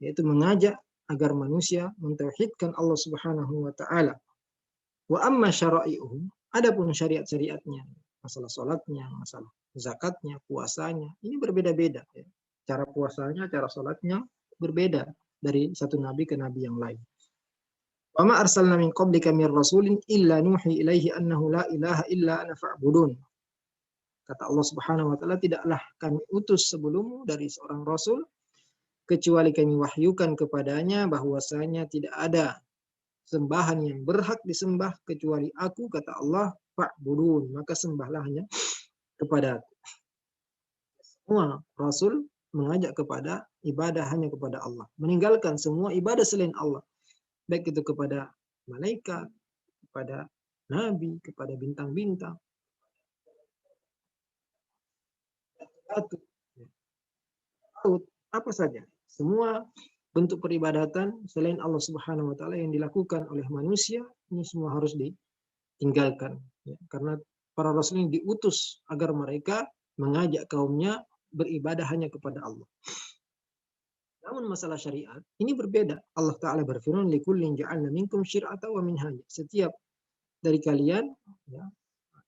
Yaitu mengajak agar manusia mentauhidkan Allah Subhanahu wa taala. Wa amma syara'i'uhum, adapun syariat-syariatnya, masalah salatnya, masalah zakatnya, puasanya, ini berbeda-beda ya. Cara puasanya, cara salatnya berbeda dari satu nabi ke nabi yang lain. Wa ma arsalna min qablika mir rasulin illa nuhi ilaihi annahu la ilaha illa ana fa'budun. Kata Allah Subhanahu wa taala, tidaklah kami utus sebelummu dari seorang rasul kecuali kami wahyukan kepadanya bahwasanya tidak ada sembahan yang berhak disembah kecuali aku, kata Allah, fa'budun, maka sembahlah hanya kepada aku. Semua rasul mengajak kepada ibadah hanya kepada Allah, meninggalkan semua ibadah selain Allah. Baik itu kepada malaikat, kepada nabi, kepada bintang-bintang, apa saja. Semua bentuk peribadatan selain Allah Subhanahu wa taala yang dilakukan oleh manusia, ini semua harus ditinggalkan. Ya, karena para rasul ini diutus agar mereka mengajak kaumnya beribadah hanya kepada Allah. Namun masalah syariat ini berbeda. Allah Ta'ala berfirman, likullin ja'alna minkum syir'ata wa minhaja. Setiap dari kalian, ya,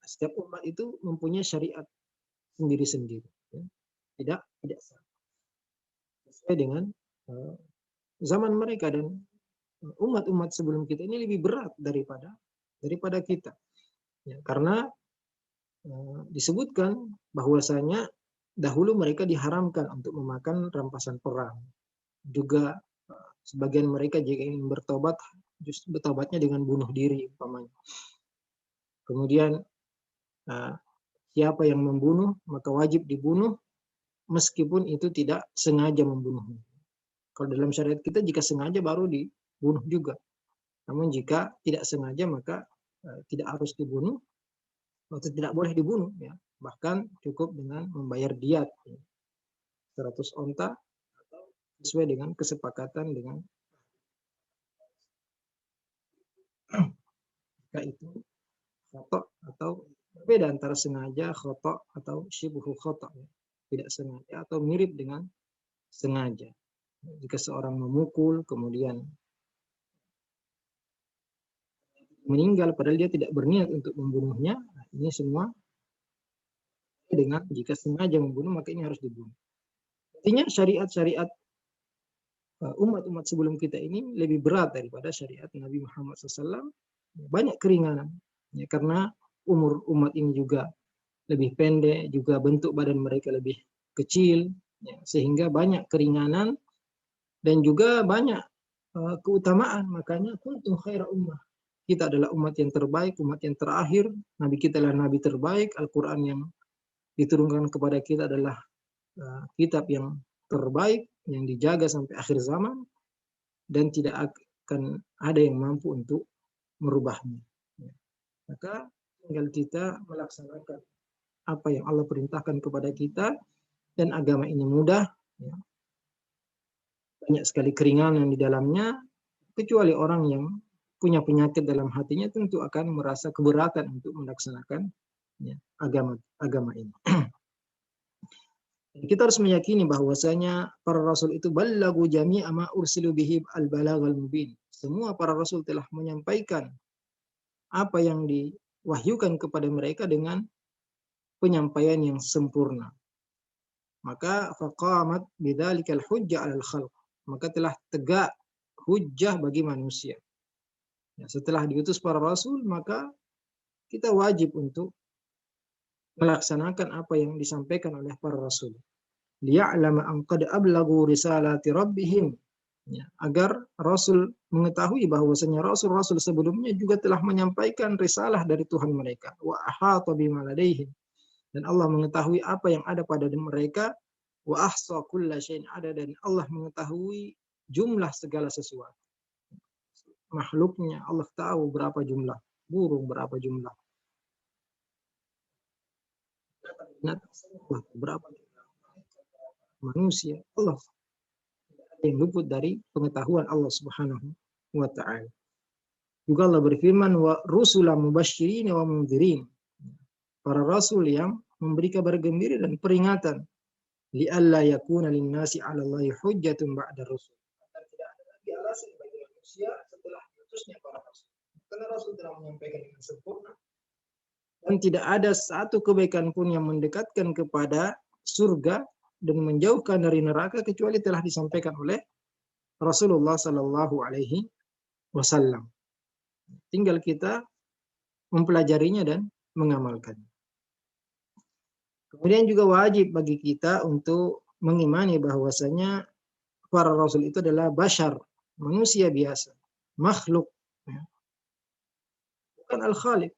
setiap umat itu mempunyai syariat sendiri-sendiri. Ya. Tidak sama. Sesuai dengan zaman mereka, dan umat-umat sebelum kita ini lebih berat daripada kita. Ya, karena disebutkan bahwasanya dahulu mereka diharamkan untuk memakan rampasan perang. Juga sebagian mereka jika ingin bertobat, justru bertobatnya dengan bunuh diri umpamanya. Kemudian siapa yang membunuh maka wajib dibunuh meskipun itu tidak sengaja membunuhnya. Kalau dalam syariat kita jika sengaja baru dibunuh juga. Namun jika tidak sengaja maka tidak harus dibunuh atau tidak boleh dibunuh ya. Bahkan cukup dengan membayar diat 100 onta sesuai dengan kesepakatan dengan itu khotok atau berbeda antara sengaja, khotok atau syibhu khotok ya. Tidak sengaja atau mirip dengan sengaja. Jika seorang memukul kemudian meninggal padahal dia tidak berniat untuk membunuhnya, ini semua dengan jika sengaja membunuh maka ini harus dibunuh. Artinya syariat-syariat umat-umat sebelum kita ini lebih berat daripada syariat Nabi Muhammad SAW. Banyak keringanan ya, karena umur umat ini juga lebih pendek, juga bentuk badan mereka lebih kecil ya, sehingga banyak keringanan dan juga banyak keutamaan. Makanya kuntum khaira ummah, kita adalah umat yang terbaik, umat yang terakhir. Nabi kita adalah nabi terbaik. Al-Quran yang diturunkan kepada kita adalah kitab yang terbaik yang dijaga sampai akhir zaman dan tidak akan ada yang mampu untuk merubahnya. Maka tinggal kita melaksanakan apa yang Allah perintahkan kepada kita, dan agama ini mudah. Banyak sekali keringanan di dalamnya, kecuali orang yang punya penyakit dalam hatinya tentu akan merasa keberatan untuk melaksanakan agama ini. Kita harus meyakini bahwasanya para rasul itu ballagu jami'a ma ursilu bihi al-balaghal mubin. Semua para rasul telah menyampaikan apa yang diwahyukan kepada mereka dengan penyampaian yang sempurna. Maka faqamat bidzalikal hujjah 'alal khalq. Maka telah tegak hujjah bagi manusia. Ya, setelah diutus para rasul maka kita wajib untuk melaksanakan apa yang disampaikan oleh para rasul. liya'lama an qad ablagu risalati rabbihim, ya, agar Rasul mengetahui bahwasanya Rasul-Rasul sebelumnya juga telah menyampaikan risalah dari Tuhan mereka. Wa ahata bima ladaihim, dan Allah mengetahui apa yang ada pada mereka. Wa ahsa kulla syai'in ada, dan Allah mengetahui jumlah segala sesuatu. Makhluknya Allah tahu berapa jumlah burung, berapa jumlah berapa jumlah manusia. Allah yang luput dari pengetahuan Allah Subhanahu wa ta'ala. Juga Allah berfirman, wa rusulan mubasysyirin wa mundzirin, para rasul yang memberi kabar gembira dan peringatan, li'alla yakuna linnasi 'ala Allahi hujjatun ba'da rusul, agar tidak ada lagi alasan bagi manusia setelah diutusnya para rasul. Karena rasul telah menyampaikan dengan sempurna, dan tidak ada satu kebaikan pun yang mendekatkan kepada surga dan menjauhkan dari neraka kecuali telah disampaikan oleh Rasulullah Sallallahu Alaihi Wasallam. Tinggal kita mempelajarinya dan mengamalkannya. Kemudian juga wajib bagi kita untuk mengimani bahwasanya para rasul itu adalah bashar, manusia biasa, makhluk, bukan al-khaliq.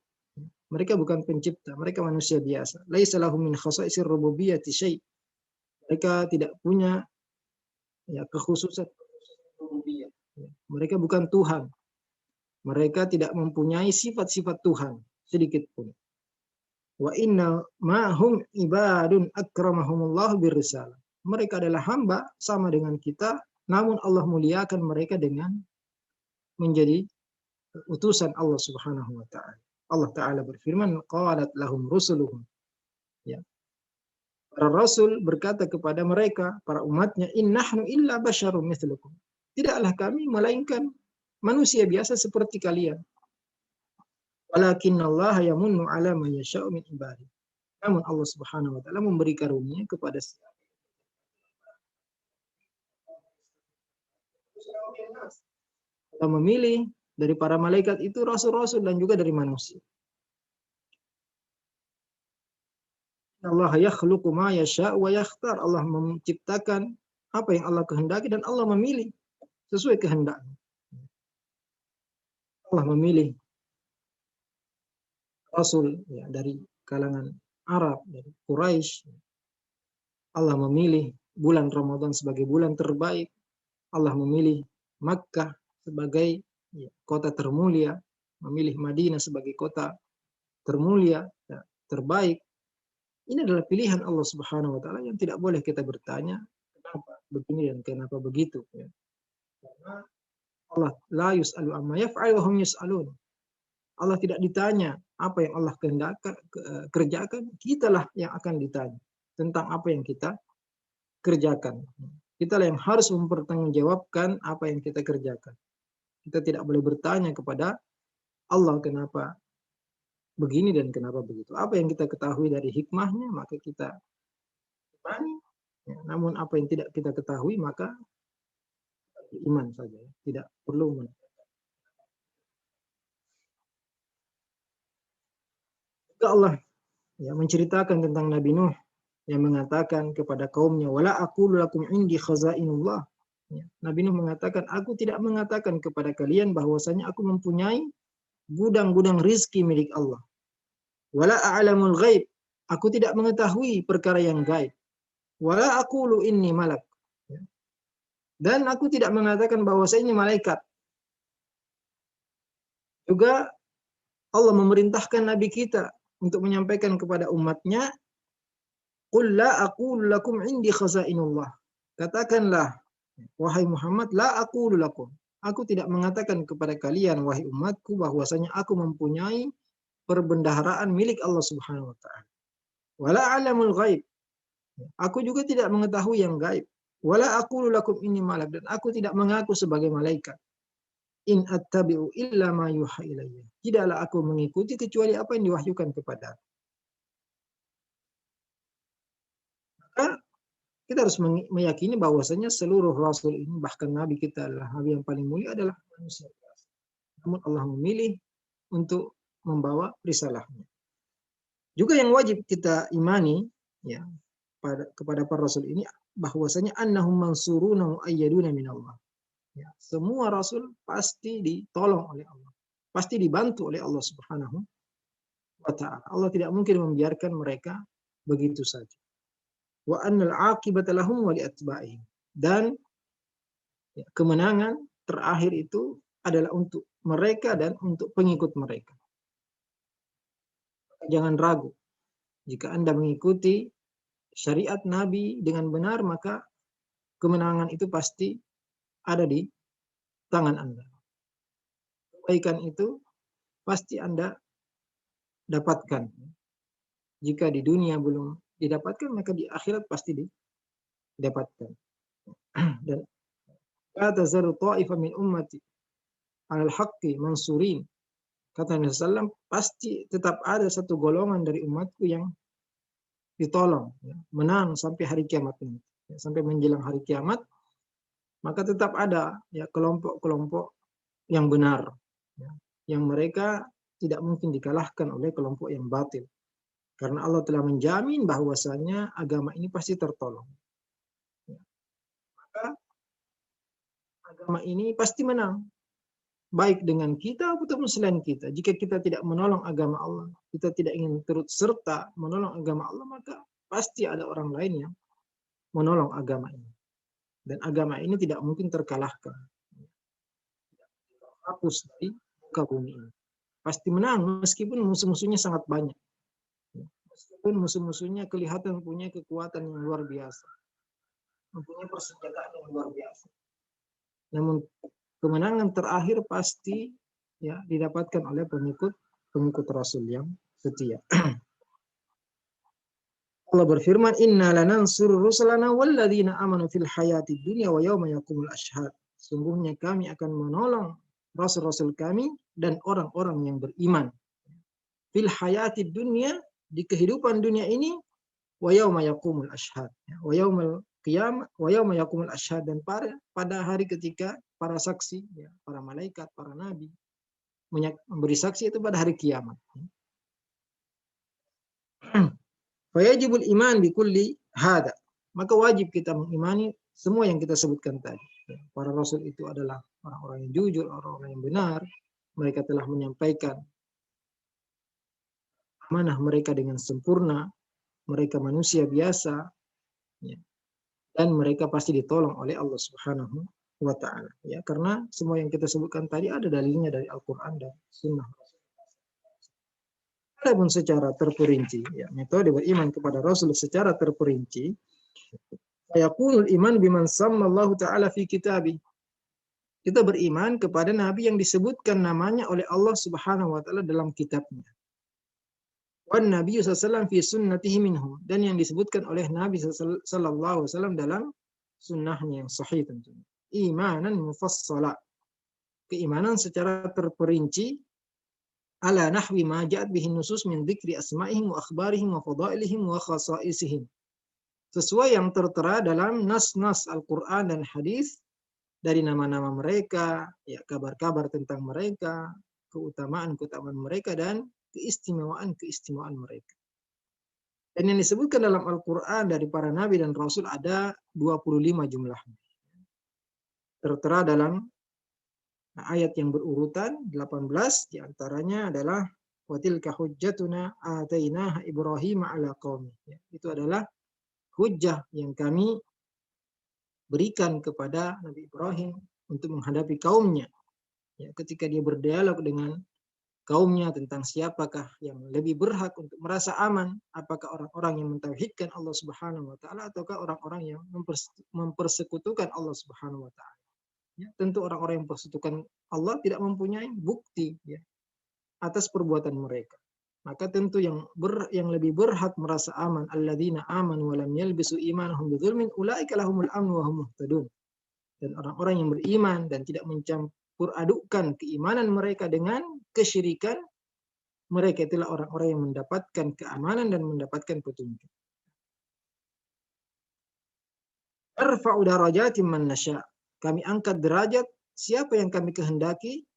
Mereka bukan pencipta, mereka manusia biasa. Laisa lahum min khasaisir rububiyyati syai'. Mereka tidak punya kekhususan rububiyah. Mereka bukan Tuhan. Mereka tidak mempunyai sifat-sifat Tuhan sedikit pun. Wa inna ma hum ibadun akramahumullah birrisalah. Mereka adalah hamba sama dengan kita, namun Allah muliakan mereka dengan menjadi utusan Allah Subhanahu wa ta'ala. Allah Ta'ala berfirman, qalat lahum rusuluhum. Ya. Para rasul berkata kepada mereka, para umatnya, innahnu illa basyarum mithlukum. Tidaklah kami melainkan manusia biasa seperti kalian. Walakinnallaha yamunnu ala man yasha'u min ibadihi. Namun Allah Subhanahu wa ta'ala memberi karunia kepada siapa. Allah memilih dari para malaikat itu rasul-rasul dan juga dari manusia. Allah yakhluqu ma yasha' wa yakhtar. Allah menciptakan apa yang Allah kehendaki dan Allah memilih sesuai kehendaknya. Allah memilih rasul dari kalangan Arab, dari Quraisy. Allah memilih bulan Ramadan sebagai bulan terbaik. Allah memilih Makkah sebagai kota termulia, memilih Madinah sebagai kota termulia, terbaik. Ini adalah pilihan Allah Subhanahu wa ta'ala yang tidak boleh kita bertanya kenapa begini dan kenapa begitu. Karena Allah la yus'alu amma yaf'al wa hum yus'alun. Allah tidak ditanya apa yang Allah kerjakan, kitalah yang akan ditanya tentang apa yang kita kerjakan. Kitalah yang harus mempertanggungjawabkan apa yang kita kerjakan. Kita tidak boleh bertanya kepada Allah kenapa begini dan kenapa begitu. Apa yang kita ketahui dari hikmahnya maka kita imani. Namun apa yang tidak kita ketahui maka iman saja. Tidak perlu Allah menceritakan tentang Nabi Nuh yang mengatakan kepada kaumnya, wala aqulu lakum indi khazainullah. Nabi Nuh mengatakan, aku tidak mengatakan kepada kalian bahwasanya aku mempunyai gudang-gudang rizki milik Allah. Wala a'lamul ghaib. Aku tidak mengetahui perkara yang gaib. Wala aqulu inni malak. Dan aku tidak mengatakan bahwasanya ini malaikat. Juga Allah memerintahkan Nabi kita untuk menyampaikan kepada umatnya, qul la aqulu lakum indi khazainullah. Katakanlah, wahai Muhammad, la aqulu lakum. Aku tidak mengatakan kepada kalian, wahai umatku, bahwasanya aku mempunyai perbendaharaan milik Allah Subhanahu wa ta'ala. Wala a'lamul ghaib. Aku juga tidak mengetahui yang gaib. Wala aqulu lakum inni malak, dan aku tidak mengaku sebagai malaikat. In attabi'u illa ma yuha ilayya. Tidaklah aku mengikuti kecuali apa yang diwahyukan kepada aku. Maka kita harus meyakini bahwasanya seluruh rasul ini, bahkan nabi kita adalah nabi yang paling mulia adalah manusia biasa. Namun Allah memilih untuk membawa risalahnya. Juga yang wajib kita imani, kepada para rasul ini bahwasanya annahum mansuruna wa ayyaduna minallah. Ya, semua rasul pasti ditolong oleh Allah, pasti dibantu oleh Allah Subhanahu wa taala. Allah tidak mungkin membiarkan mereka begitu saja. Wa annal aqibata lahum wa liatba'ihim. Dan ya, kemenangan terakhir itu adalah untuk mereka dan untuk pengikut mereka. Jangan ragu, jika Anda mengikuti syariat Nabi dengan benar, maka kemenangan itu pasti ada di tangan Anda. Kebaikan itu pasti Anda dapatkan. Jika di dunia belum didapatkan, maka di akhirat pasti didapatkan. Dan la tazalu ta'ifa min ummati 'alal haqqi mansurin. Kata Nabi SAW, pasti tetap ada satu golongan dari umatku yang ditolong, ya, menang sampai hari kiamat nanti, ya, sampai menjelang hari kiamat, maka tetap ada ya kelompok-kelompok yang benar, ya, yang mereka tidak mungkin dikalahkan oleh kelompok yang batil, karena Allah telah menjamin bahwasanya agama ini pasti tertolong. Ya. Maka agama ini pasti menang, baik dengan kita ataupun selain kita. Jika kita tidak menolong agama Allah, kita tidak ingin turut serta menolong agama Allah, maka pasti ada orang lain yang menolong agama ini. Dan agama ini tidak mungkin terkalahkan. Hapus dari muka bumi ini. Pasti menang meskipun musuh-musuhnya sangat banyak. Meskipun musuh-musuhnya kelihatan punya kekuatan yang luar biasa. Mempunyai persenjataan yang luar biasa. Namun kemenangan terakhir pasti ya didapatkan oleh pengikut Rasul yang setia. Allah berfirman, "Inna lanansuru rusulana walladzina amanu fil hayati dunya wa yauma yaqumul ashhad." Sungguhnya kami akan menolong rasul-rasul kami dan orang-orang yang beriman. Fil hayati dunya, di kehidupan dunia ini, wa yauma yaqumul ashhad. Wa yaumul qiyamah, wa yauma yaqumul ashhad, dan pada hari ketika para saksi, ya, para malaikat, para nabi memberi saksi itu pada hari kiamat. Fayajibul iman bikulli hada. Maka wajib kita mengimani semua yang kita sebutkan tadi. Para rasul itu adalah orang-orang yang jujur, orang-orang yang benar. Mereka telah menyampaikan amanah mereka dengan sempurna. Mereka manusia biasa. Ya. Dan mereka pasti ditolong oleh Allah Subhanahu wa ta'ala. Ya, karena semua yang kita sebutkan tadi ada dalilnya dari Al-Quran dan Sunnah. Adapun secara terperinci, ya, metode beriman kepada Rasul secara terperinci, yakunul iman biman sammallahu ta'ala fi kitabih. Kita beriman kepada Nabi yang disebutkan namanya oleh Allah Subhanahu wa ta'ala dalam kitabnya. Wan Nabi sallallahu fi sunnatihi minhum, dan yang disebutkan oleh Nabi sallallahu alaihi wasallam dalam sunnahnya yang sahih tentunya. Imanan mufassala. Keimanan secara terperinci ala nahwi ma ja'at bihi nusus min dzikri asma'ihim wa akhbarihim wa fadailihim wa khasaisihim. Sesuai yang tertera dalam nas-nas Al-Qur'an dan hadis dari nama-nama mereka, ya, kabar-kabar tentang mereka, keutamaan-keutamaan mereka dan keistimewaan-keistimewaan mereka. Dan yang disebutkan dalam Al-Quran dari para nabi dan rasul ada 25 jumlahnya. Tertera dalam ayat yang berurutan 18, diantaranya adalah watilka hujjatuna atainaha Ibrahim ala qaumi. Itu adalah hujjah yang kami berikan kepada Nabi Ibrahim untuk menghadapi kaumnya. Ya, ketika dia berdialog dengan kaumnya tentang siapakah yang lebih berhak untuk merasa aman, apakah orang-orang yang mentauhidkan Allah Subhanahu wa ta'ala ataukah orang-orang yang mempersekutukan Allah Subhanahu wa ta'ala. Ya, tentu orang-orang yang mempersekutukan Allah tidak mempunyai bukti, ya, atas perbuatan mereka. Maka tentu yang lebih berhak merasa aman, alladzina amanu wa lam yalbisu imanahum bidzulmin ulaika lahumul amnu wa hum muhtadun. Dan orang-orang yang beriman dan tidak mencampur adukkan keimanan mereka dengan kesyirikan, mereka itulah orang-orang yang mendapatkan keamanan dan mendapatkan petunjuk. Arfa'u darajatin man nasya. Kami angkat derajat siapa yang kami kehendaki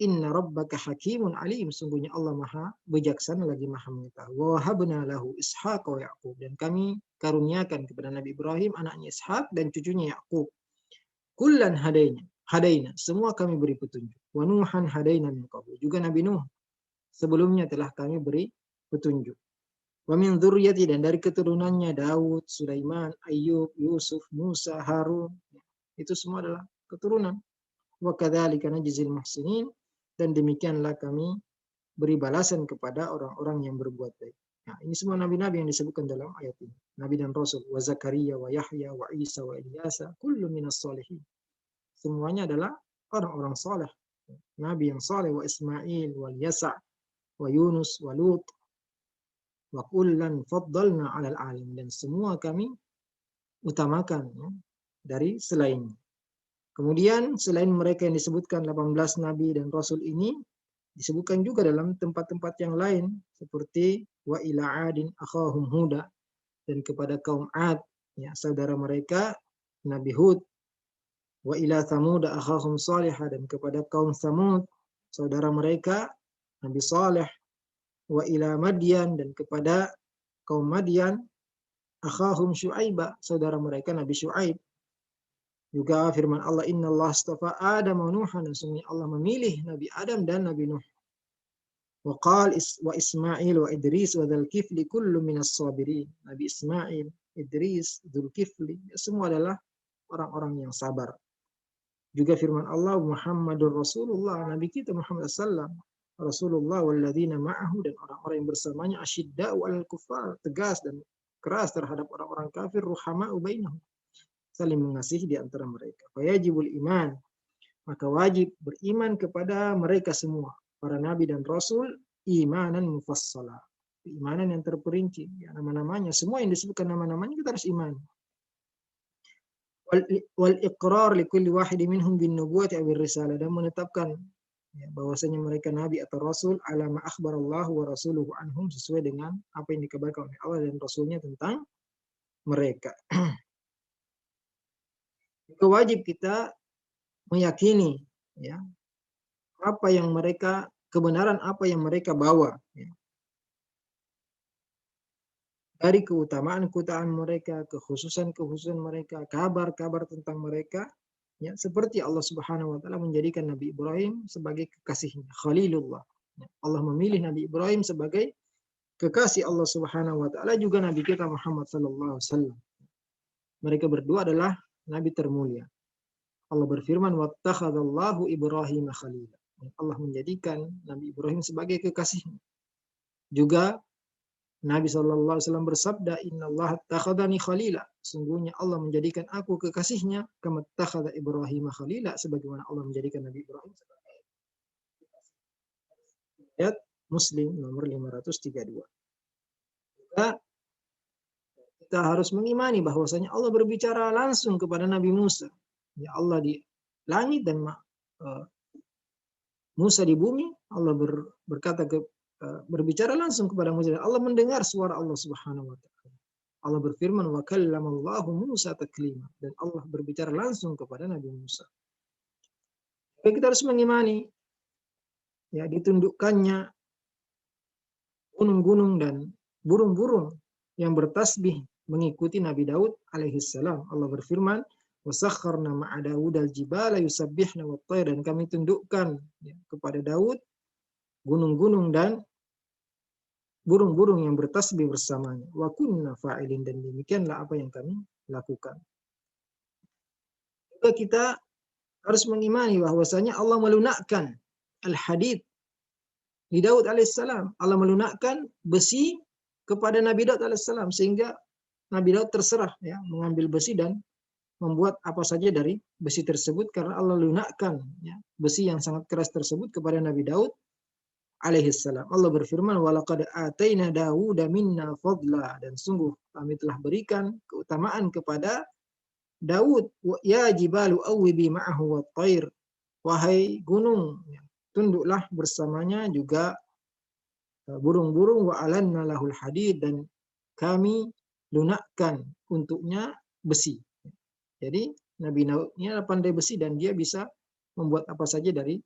Inna rabbaka hakimun alim. Sungguhnya Allah maha bijaksana lagi maha mengetahui. Wa wahabna lahu Ishaq wa Yaqub. Dan kami karuniakan kepada Nabi Ibrahim anaknya Ishak dan cucunya Yaqub. Kullan hadaina. Semua kami beri petunjuk. Wa Nuhan hadaina min qablu. Juga Nabi Nuh sebelumnya telah kami beri petunjuk. Wa min dzurriyyati, dan dari keturunannya Daud, Sulaiman, Ayyub, Yusuf, Musa, Harun. Itu semua adalah keturunan. Wa kadzalika najzil muhsinin, dan demikianlah kami beri balasan kepada orang-orang yang berbuat baik. Nah, ini semua nabi-nabi yang disebutkan dalam ayat ini. Nabi dan Rasul, wa Zakaria, wa Yahya, wa Isa, wa Ilyasa, kullu minas solihin. Semuanya adalah orang-orang saleh. Nabi yang saleh, wa Ismail, wa Yasa, wa Yunus, wa Lut, wa kullan faddalna 'alal 'alamin. Dan semua kami utamakan ya, dari selainnya. Kemudian selain mereka yang disebutkan 18 nabi dan rasul ini, disebutkan juga dalam tempat-tempat yang lain seperti wa ila adin akhahum huda, dan kepada kaum Ad ya saudara mereka Nabi Hud, wa ila Thamud akhahum Salih, dan kepada kaum Thamud saudara mereka Nabi Saleh, wa ila Madyan, dan kepada kaum Madyan akhahum Syuaiba, saudara mereka Nabi Syuaib. Juga firman Allah, Inna Allah astafa Adam wa Nuhan, sesungguhnya Allah memilih Nabi Adam dan Nabi Nuh. Wa qal wa Ismail wa Idris wa Dzulkifli kullu minas sabirin. Nabi Ismail, Idris, Dzulkifli, semua adalah orang-orang yang sabar. Juga firman Allah, Muhammadur Rasulullah, Nabi kita Muhammad sallallahu Rasulullah walladzina ma'ahu, dan orang-orang yang bersamanya asyidda'u 'alal kuffar, tegas dan keras terhadap orang-orang kafir, ruhama'u bainahum, saling mengasihi di antara mereka. Wajibul iman, maka wajib beriman kepada mereka semua, para nabi dan rasul, imanan mufassala, keimanan yang terperinci, ya, nama-namanya, semua yang disebutkan nama-namanya kita harus iman. Wal iqrar li kulli wahidin minhum bin nubuwwati aw risalah, dan menetapkan ya, bahwasanya mereka nabi atau rasul ala ma akhbarallahu wa rasuluhu anhum, sesuai dengan apa yang dikabarkan oleh Allah dan rasulnya tentang mereka. Juga wajib kita meyakini ya apa yang mereka, kebenaran apa yang mereka bawa ya, dari keutamaan mereka, kekhususan mereka, kabar-kabar tentang mereka ya, seperti Allah Subhanahu wa taala menjadikan Nabi Ibrahim sebagai kekasihnya, Khalilullah ya. Allah memilih Nabi Ibrahim sebagai kekasih Allah Subhanahu wa taala, juga Nabi kita Muhammad sallallahu alaihi wasallam. Mereka berdua adalah nabi termulia. Allah berfirman, wattakhadallahu Ibrahim khalila. Allah menjadikan Nabi Ibrahim sebagai kekasihnya. Juga Nabi SAW bersabda, innallaha takhadani khalila. Sungguhnya Allah menjadikan aku kekasihnya, kama takhadha Ibrahim khalila, sebagaimana Allah menjadikan Nabi Ibrahim sebagai kekasih. Ayat Muslim nomor 532. Juga kita harus mengimani bahwasanya Allah berbicara langsung kepada Nabi Musa. Ya, Allah di langit dan Musa di bumi, Allah berkata berbicara langsung kepada Musa. Allah mendengar suara Allah Subhanahu wa taala. Allah berfirman, wa kallamallahu Musa taklima, dan Allah berbicara langsung kepada Nabi Musa. Jadi kita harus mengimani ya ditundukkannya gunung-gunung dan burung-burung yang bertasbih mengikuti Nabi Daud alaihissalam. Allah berfirman, wasakharna ma'a Daud al-jibala yusabbihna wat-tayr, dan kami tundukkan ya, kepada Daud gunung-gunung dan burung-burung yang bertasbih bersamanya. Wa kunna fa'ilin, dan demikianlah apa yang kami lakukan. Juga kita harus mengimani bahwasanya Allah melunakkan al-hadid di Daud alaihissalam. Allah melunakkan besi kepada Nabi Daud alaihissalam, sehingga Nabi Daud terserah ya mengambil besi dan membuat apa saja dari besi tersebut, karena Allah lunakkan ya, besi yang sangat keras tersebut kepada Nabi Daud alaihissalam. Allah berfirman, walaqad ataina Dauda minna fadla, dan sungguh kami telah berikan keutamaan kepada Daud, ya jibalu awwibi ma'ahu wat-tayr, wahai gunung ya, tunduklah bersamanya juga burung-burung, wa alanna lahul hadid, dan kami lunakkan untuknya besi. Jadi Nabi Daud ini pandai besi dan dia bisa membuat apa saja dari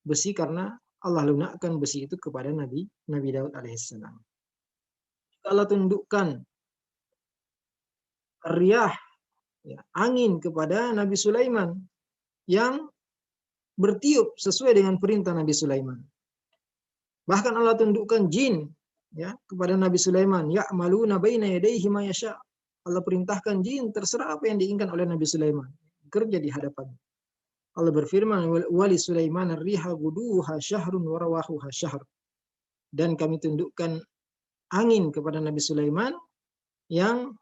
besi karena Allah lunakkan besi itu kepada Nabi Daud alaihissalam. Allah tundukkan riyah, ya, angin kepada Nabi Sulaiman yang bertiup sesuai dengan perintah Nabi Sulaiman. Bahkan Allah tundukkan jin, ya, kepada Nabi Sulaiman, ya'maluna baina yadayhi ma yasha. Allah perintahkan jin terserah apa yang diinginkan oleh Nabi Sulaiman, kerja di hadapan. Allah berfirman, wali Sulaiman ar-riha guduha syahrun wa rawahuha syahr. Dan kami tundukkan angin kepada Nabi Sulaiman yang,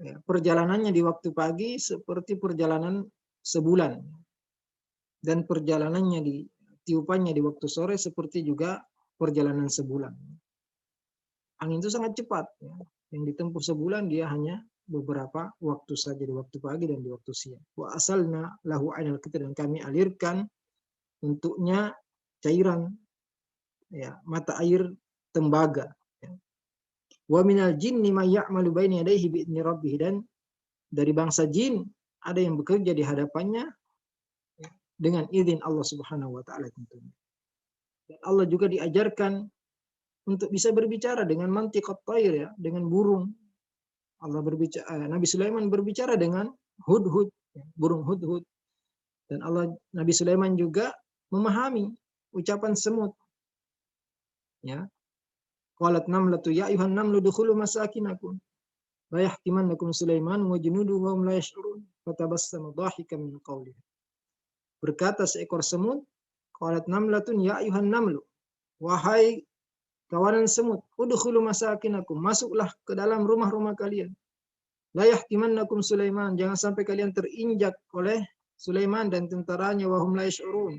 ya, perjalanannya di waktu pagi seperti perjalanan sebulan, dan perjalanannya tiupannya di waktu sore seperti juga perjalanan sebulan. Angin itu sangat cepat, ya. Yang ditempuh sebulan dia hanya beberapa waktu saja, di waktu pagi dan di waktu siang. Wa asalna lahu ainal qitr, dan kami alirkan untuknya cairan, ya, mata air tembaga. Ya. Wa minal jinni may ya'malu baina yadayhi bi idzni rabbih, dan dari bangsa jin ada yang bekerja di hadapannya, ya, dengan izin Allah Subhanahu wa taala tentunya. Dan Allah juga diajarkan untuk bisa berbicara dengan mantiqat thair, ya, dengan burung. Allah berbicara, Nabi Sulaiman berbicara dengan hudhud, ya, burung hudhud. Dan Nabi Sulaiman juga memahami ucapan semut. Ya. Qalat namlatu ya ayuhan namlu dukhulu masakinakum la yahtimannakum Sulaiman wa junuduhu wa hum la yash'urun fatabassama dhahikan min qawlihi. Berkata seekor semut, qalat namlatun ya ayuhan namlu, wahai kawanan semut, udkhulu masakinakum, masuklah ke dalam rumah-rumah kalian. La yahtimannakum Sulaiman, jangan sampai kalian terinjak oleh Sulaiman dan tentaranya, wa hum la yash'urun.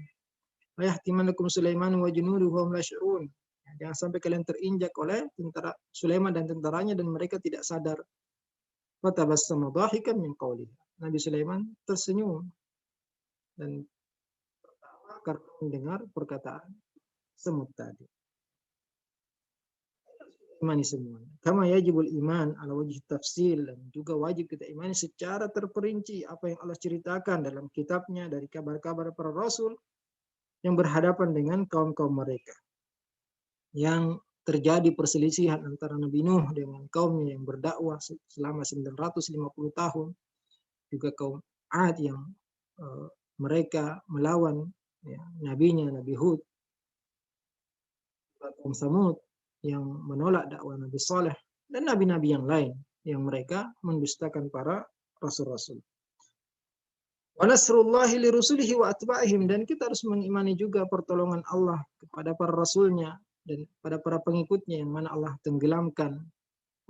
La yahtimannakum Sulaiman wa junuduhu wa hum la yash'urun. Jangan sampai kalian terinjak oleh tentara Sulaiman dan tentaranya dan mereka tidak sadar. Fatabassama dhahikan min qawlihi. Nabi Sulaiman tersenyum dan karena mendengar perkataan semut tadi. Imani semuanya. Kama yajibul iman ala wajih tafsil, dan juga wajib kita imani secara terperinci apa yang Allah ceritakan dalam kitabnya dari kabar-kabar para rasul yang berhadapan dengan kaum-kaum mereka. Yang terjadi perselisihan antara Nabi Nuh dengan kaumnya yang berdakwah selama 950 tahun. Juga kaum Ad yang mereka melawan, ya, nabinya Nabi Hud. Kaum Samud yang menolak dakwah Nabi Saleh, dan nabi-nabi yang lain yang mereka mendustakan para rasul-rasul. Wa nasrullahi li rusulihi wa atba'ihim, dan kita harus mengimani juga pertolongan Allah kepada para rasulnya dan pada para pengikutnya yang mana Allah tenggelamkan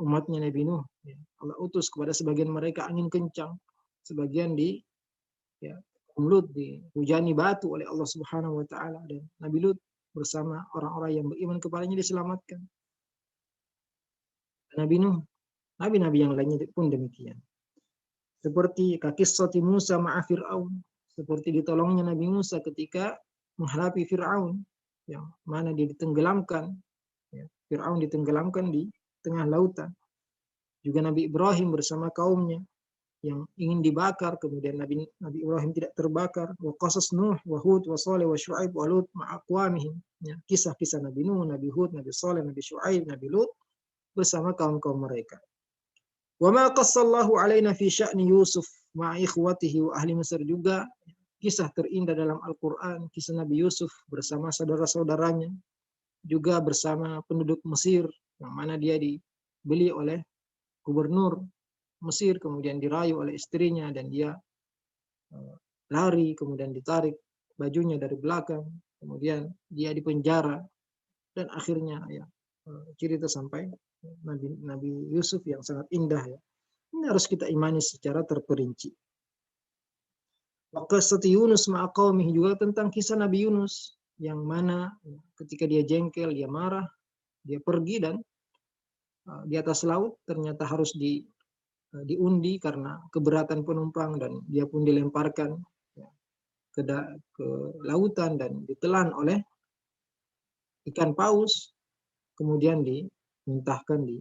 umatnya Nabi Nuh. Allah utus kepada sebagian mereka angin kencang, sebagian Lut dihujani batu oleh Allah Subhanahu wa taala, dan Nabi Lut bersama orang-orang yang beriman kepadanya diselamatkan. Nabi Nuh, nabi-nabi yang lainnya pun demikian. Seperti qissati Musa ma'a Fir'aun, seperti ditolongnya Nabi Musa ketika menghadapi Fir'aun, yang mana dia ditenggelamkan. Ya, Fir'aun ditenggelamkan di tengah lautan. Juga Nabi Ibrahim bersama kaumnya yang ingin dibakar, kemudian Nabi Ibrahim tidak terbakar. Wa qasas Nuh wa Hud wa Shalih wa Syu'aib wa Lut ma'a aqwamihim. Ya, kisah-kisah Nabi Nuh, Nabi Hud, Nabi Shalih, Nabi Syu'aib, Nabi Lut bersama kaum-kaum mereka. Wa ma qassallahu alaina fi sya'ni Yusuf ma'a ikhwatihi wa ahli Mesir, juga kisah terindah dalam Al-Qur'an, kisah Nabi Yusuf bersama saudara-saudaranya, juga bersama penduduk Mesir yang mana dia dibeli oleh gubernur Mesir, kemudian dirayu oleh istrinya dan dia lari, kemudian ditarik bajunya dari belakang, kemudian dia dipenjara, dan akhirnya cerita sampai Nabi Yusuf yang sangat indah. Ya. Ini harus kita imani secara terperinci. Qissati Yunus ma'a qaumihi, juga tentang kisah Nabi Yunus yang mana ketika dia jengkel, dia marah, dia pergi dan di atas laut ternyata harus diundi karena keberatan penumpang, dan dia pun dilemparkan ke lautan dan ditelan oleh ikan paus, kemudian dimuntahkan di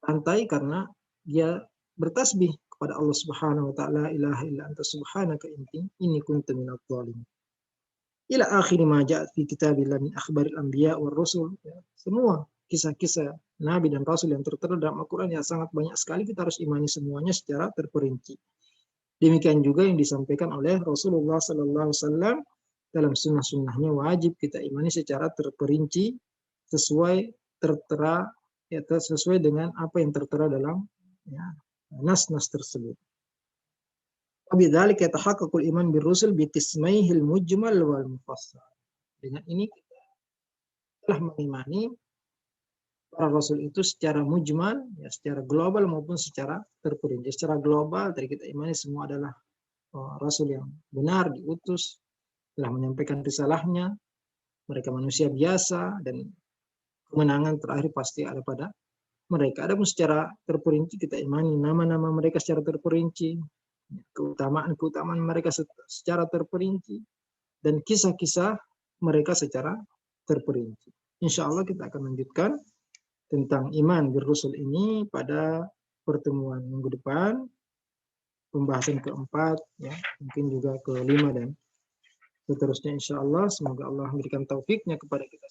pantai karena dia bertasbih pada Allah Subhanahu wa taala, ilaha illa anta subhanaka inni kuntu minadh dhalimin. Ila akhir ma ja'a fi kitabillah min akhbaril anbiya war rusul. Ya, semua kisah-kisah nabi dan rasul yang tertera dalam Al-Qur'an yang sangat banyak sekali, kita harus imani semuanya secara terperinci. Demikian juga yang disampaikan oleh Rasulullah sallallahu alaihi wasallam dalam sunnah-sunnahnya, wajib kita imani secara terperinci sesuai tertera, ya, sesuai dengan apa yang tertera dalam, ya, nas-nas tersebut. Wabidzalika yatahaqqaqul iman birrusul biqismaihil mujmal wal mufassal. Dengan ini kita telah mengimani para rasul itu secara mujmal, ya, secara global maupun secara terperinci. Secara global tadi kita imani semua adalah rasul yang benar, diutus, telah menyampaikan risalahnya, mereka manusia biasa, dan kemenangan terakhir pasti ada pada mereka. Adapun secara terperinci kita imani nama-nama mereka secara terperinci, keutamaan-keutamaan mereka secara terperinci, dan kisah-kisah mereka secara terperinci. Insya Allah kita akan lanjutkan tentang iman birrusul ini pada pertemuan minggu depan, pembahasan keempat, ya, mungkin juga kelima dan seterusnya insya Allah. Semoga Allah memberikan taufiknya kepada kita.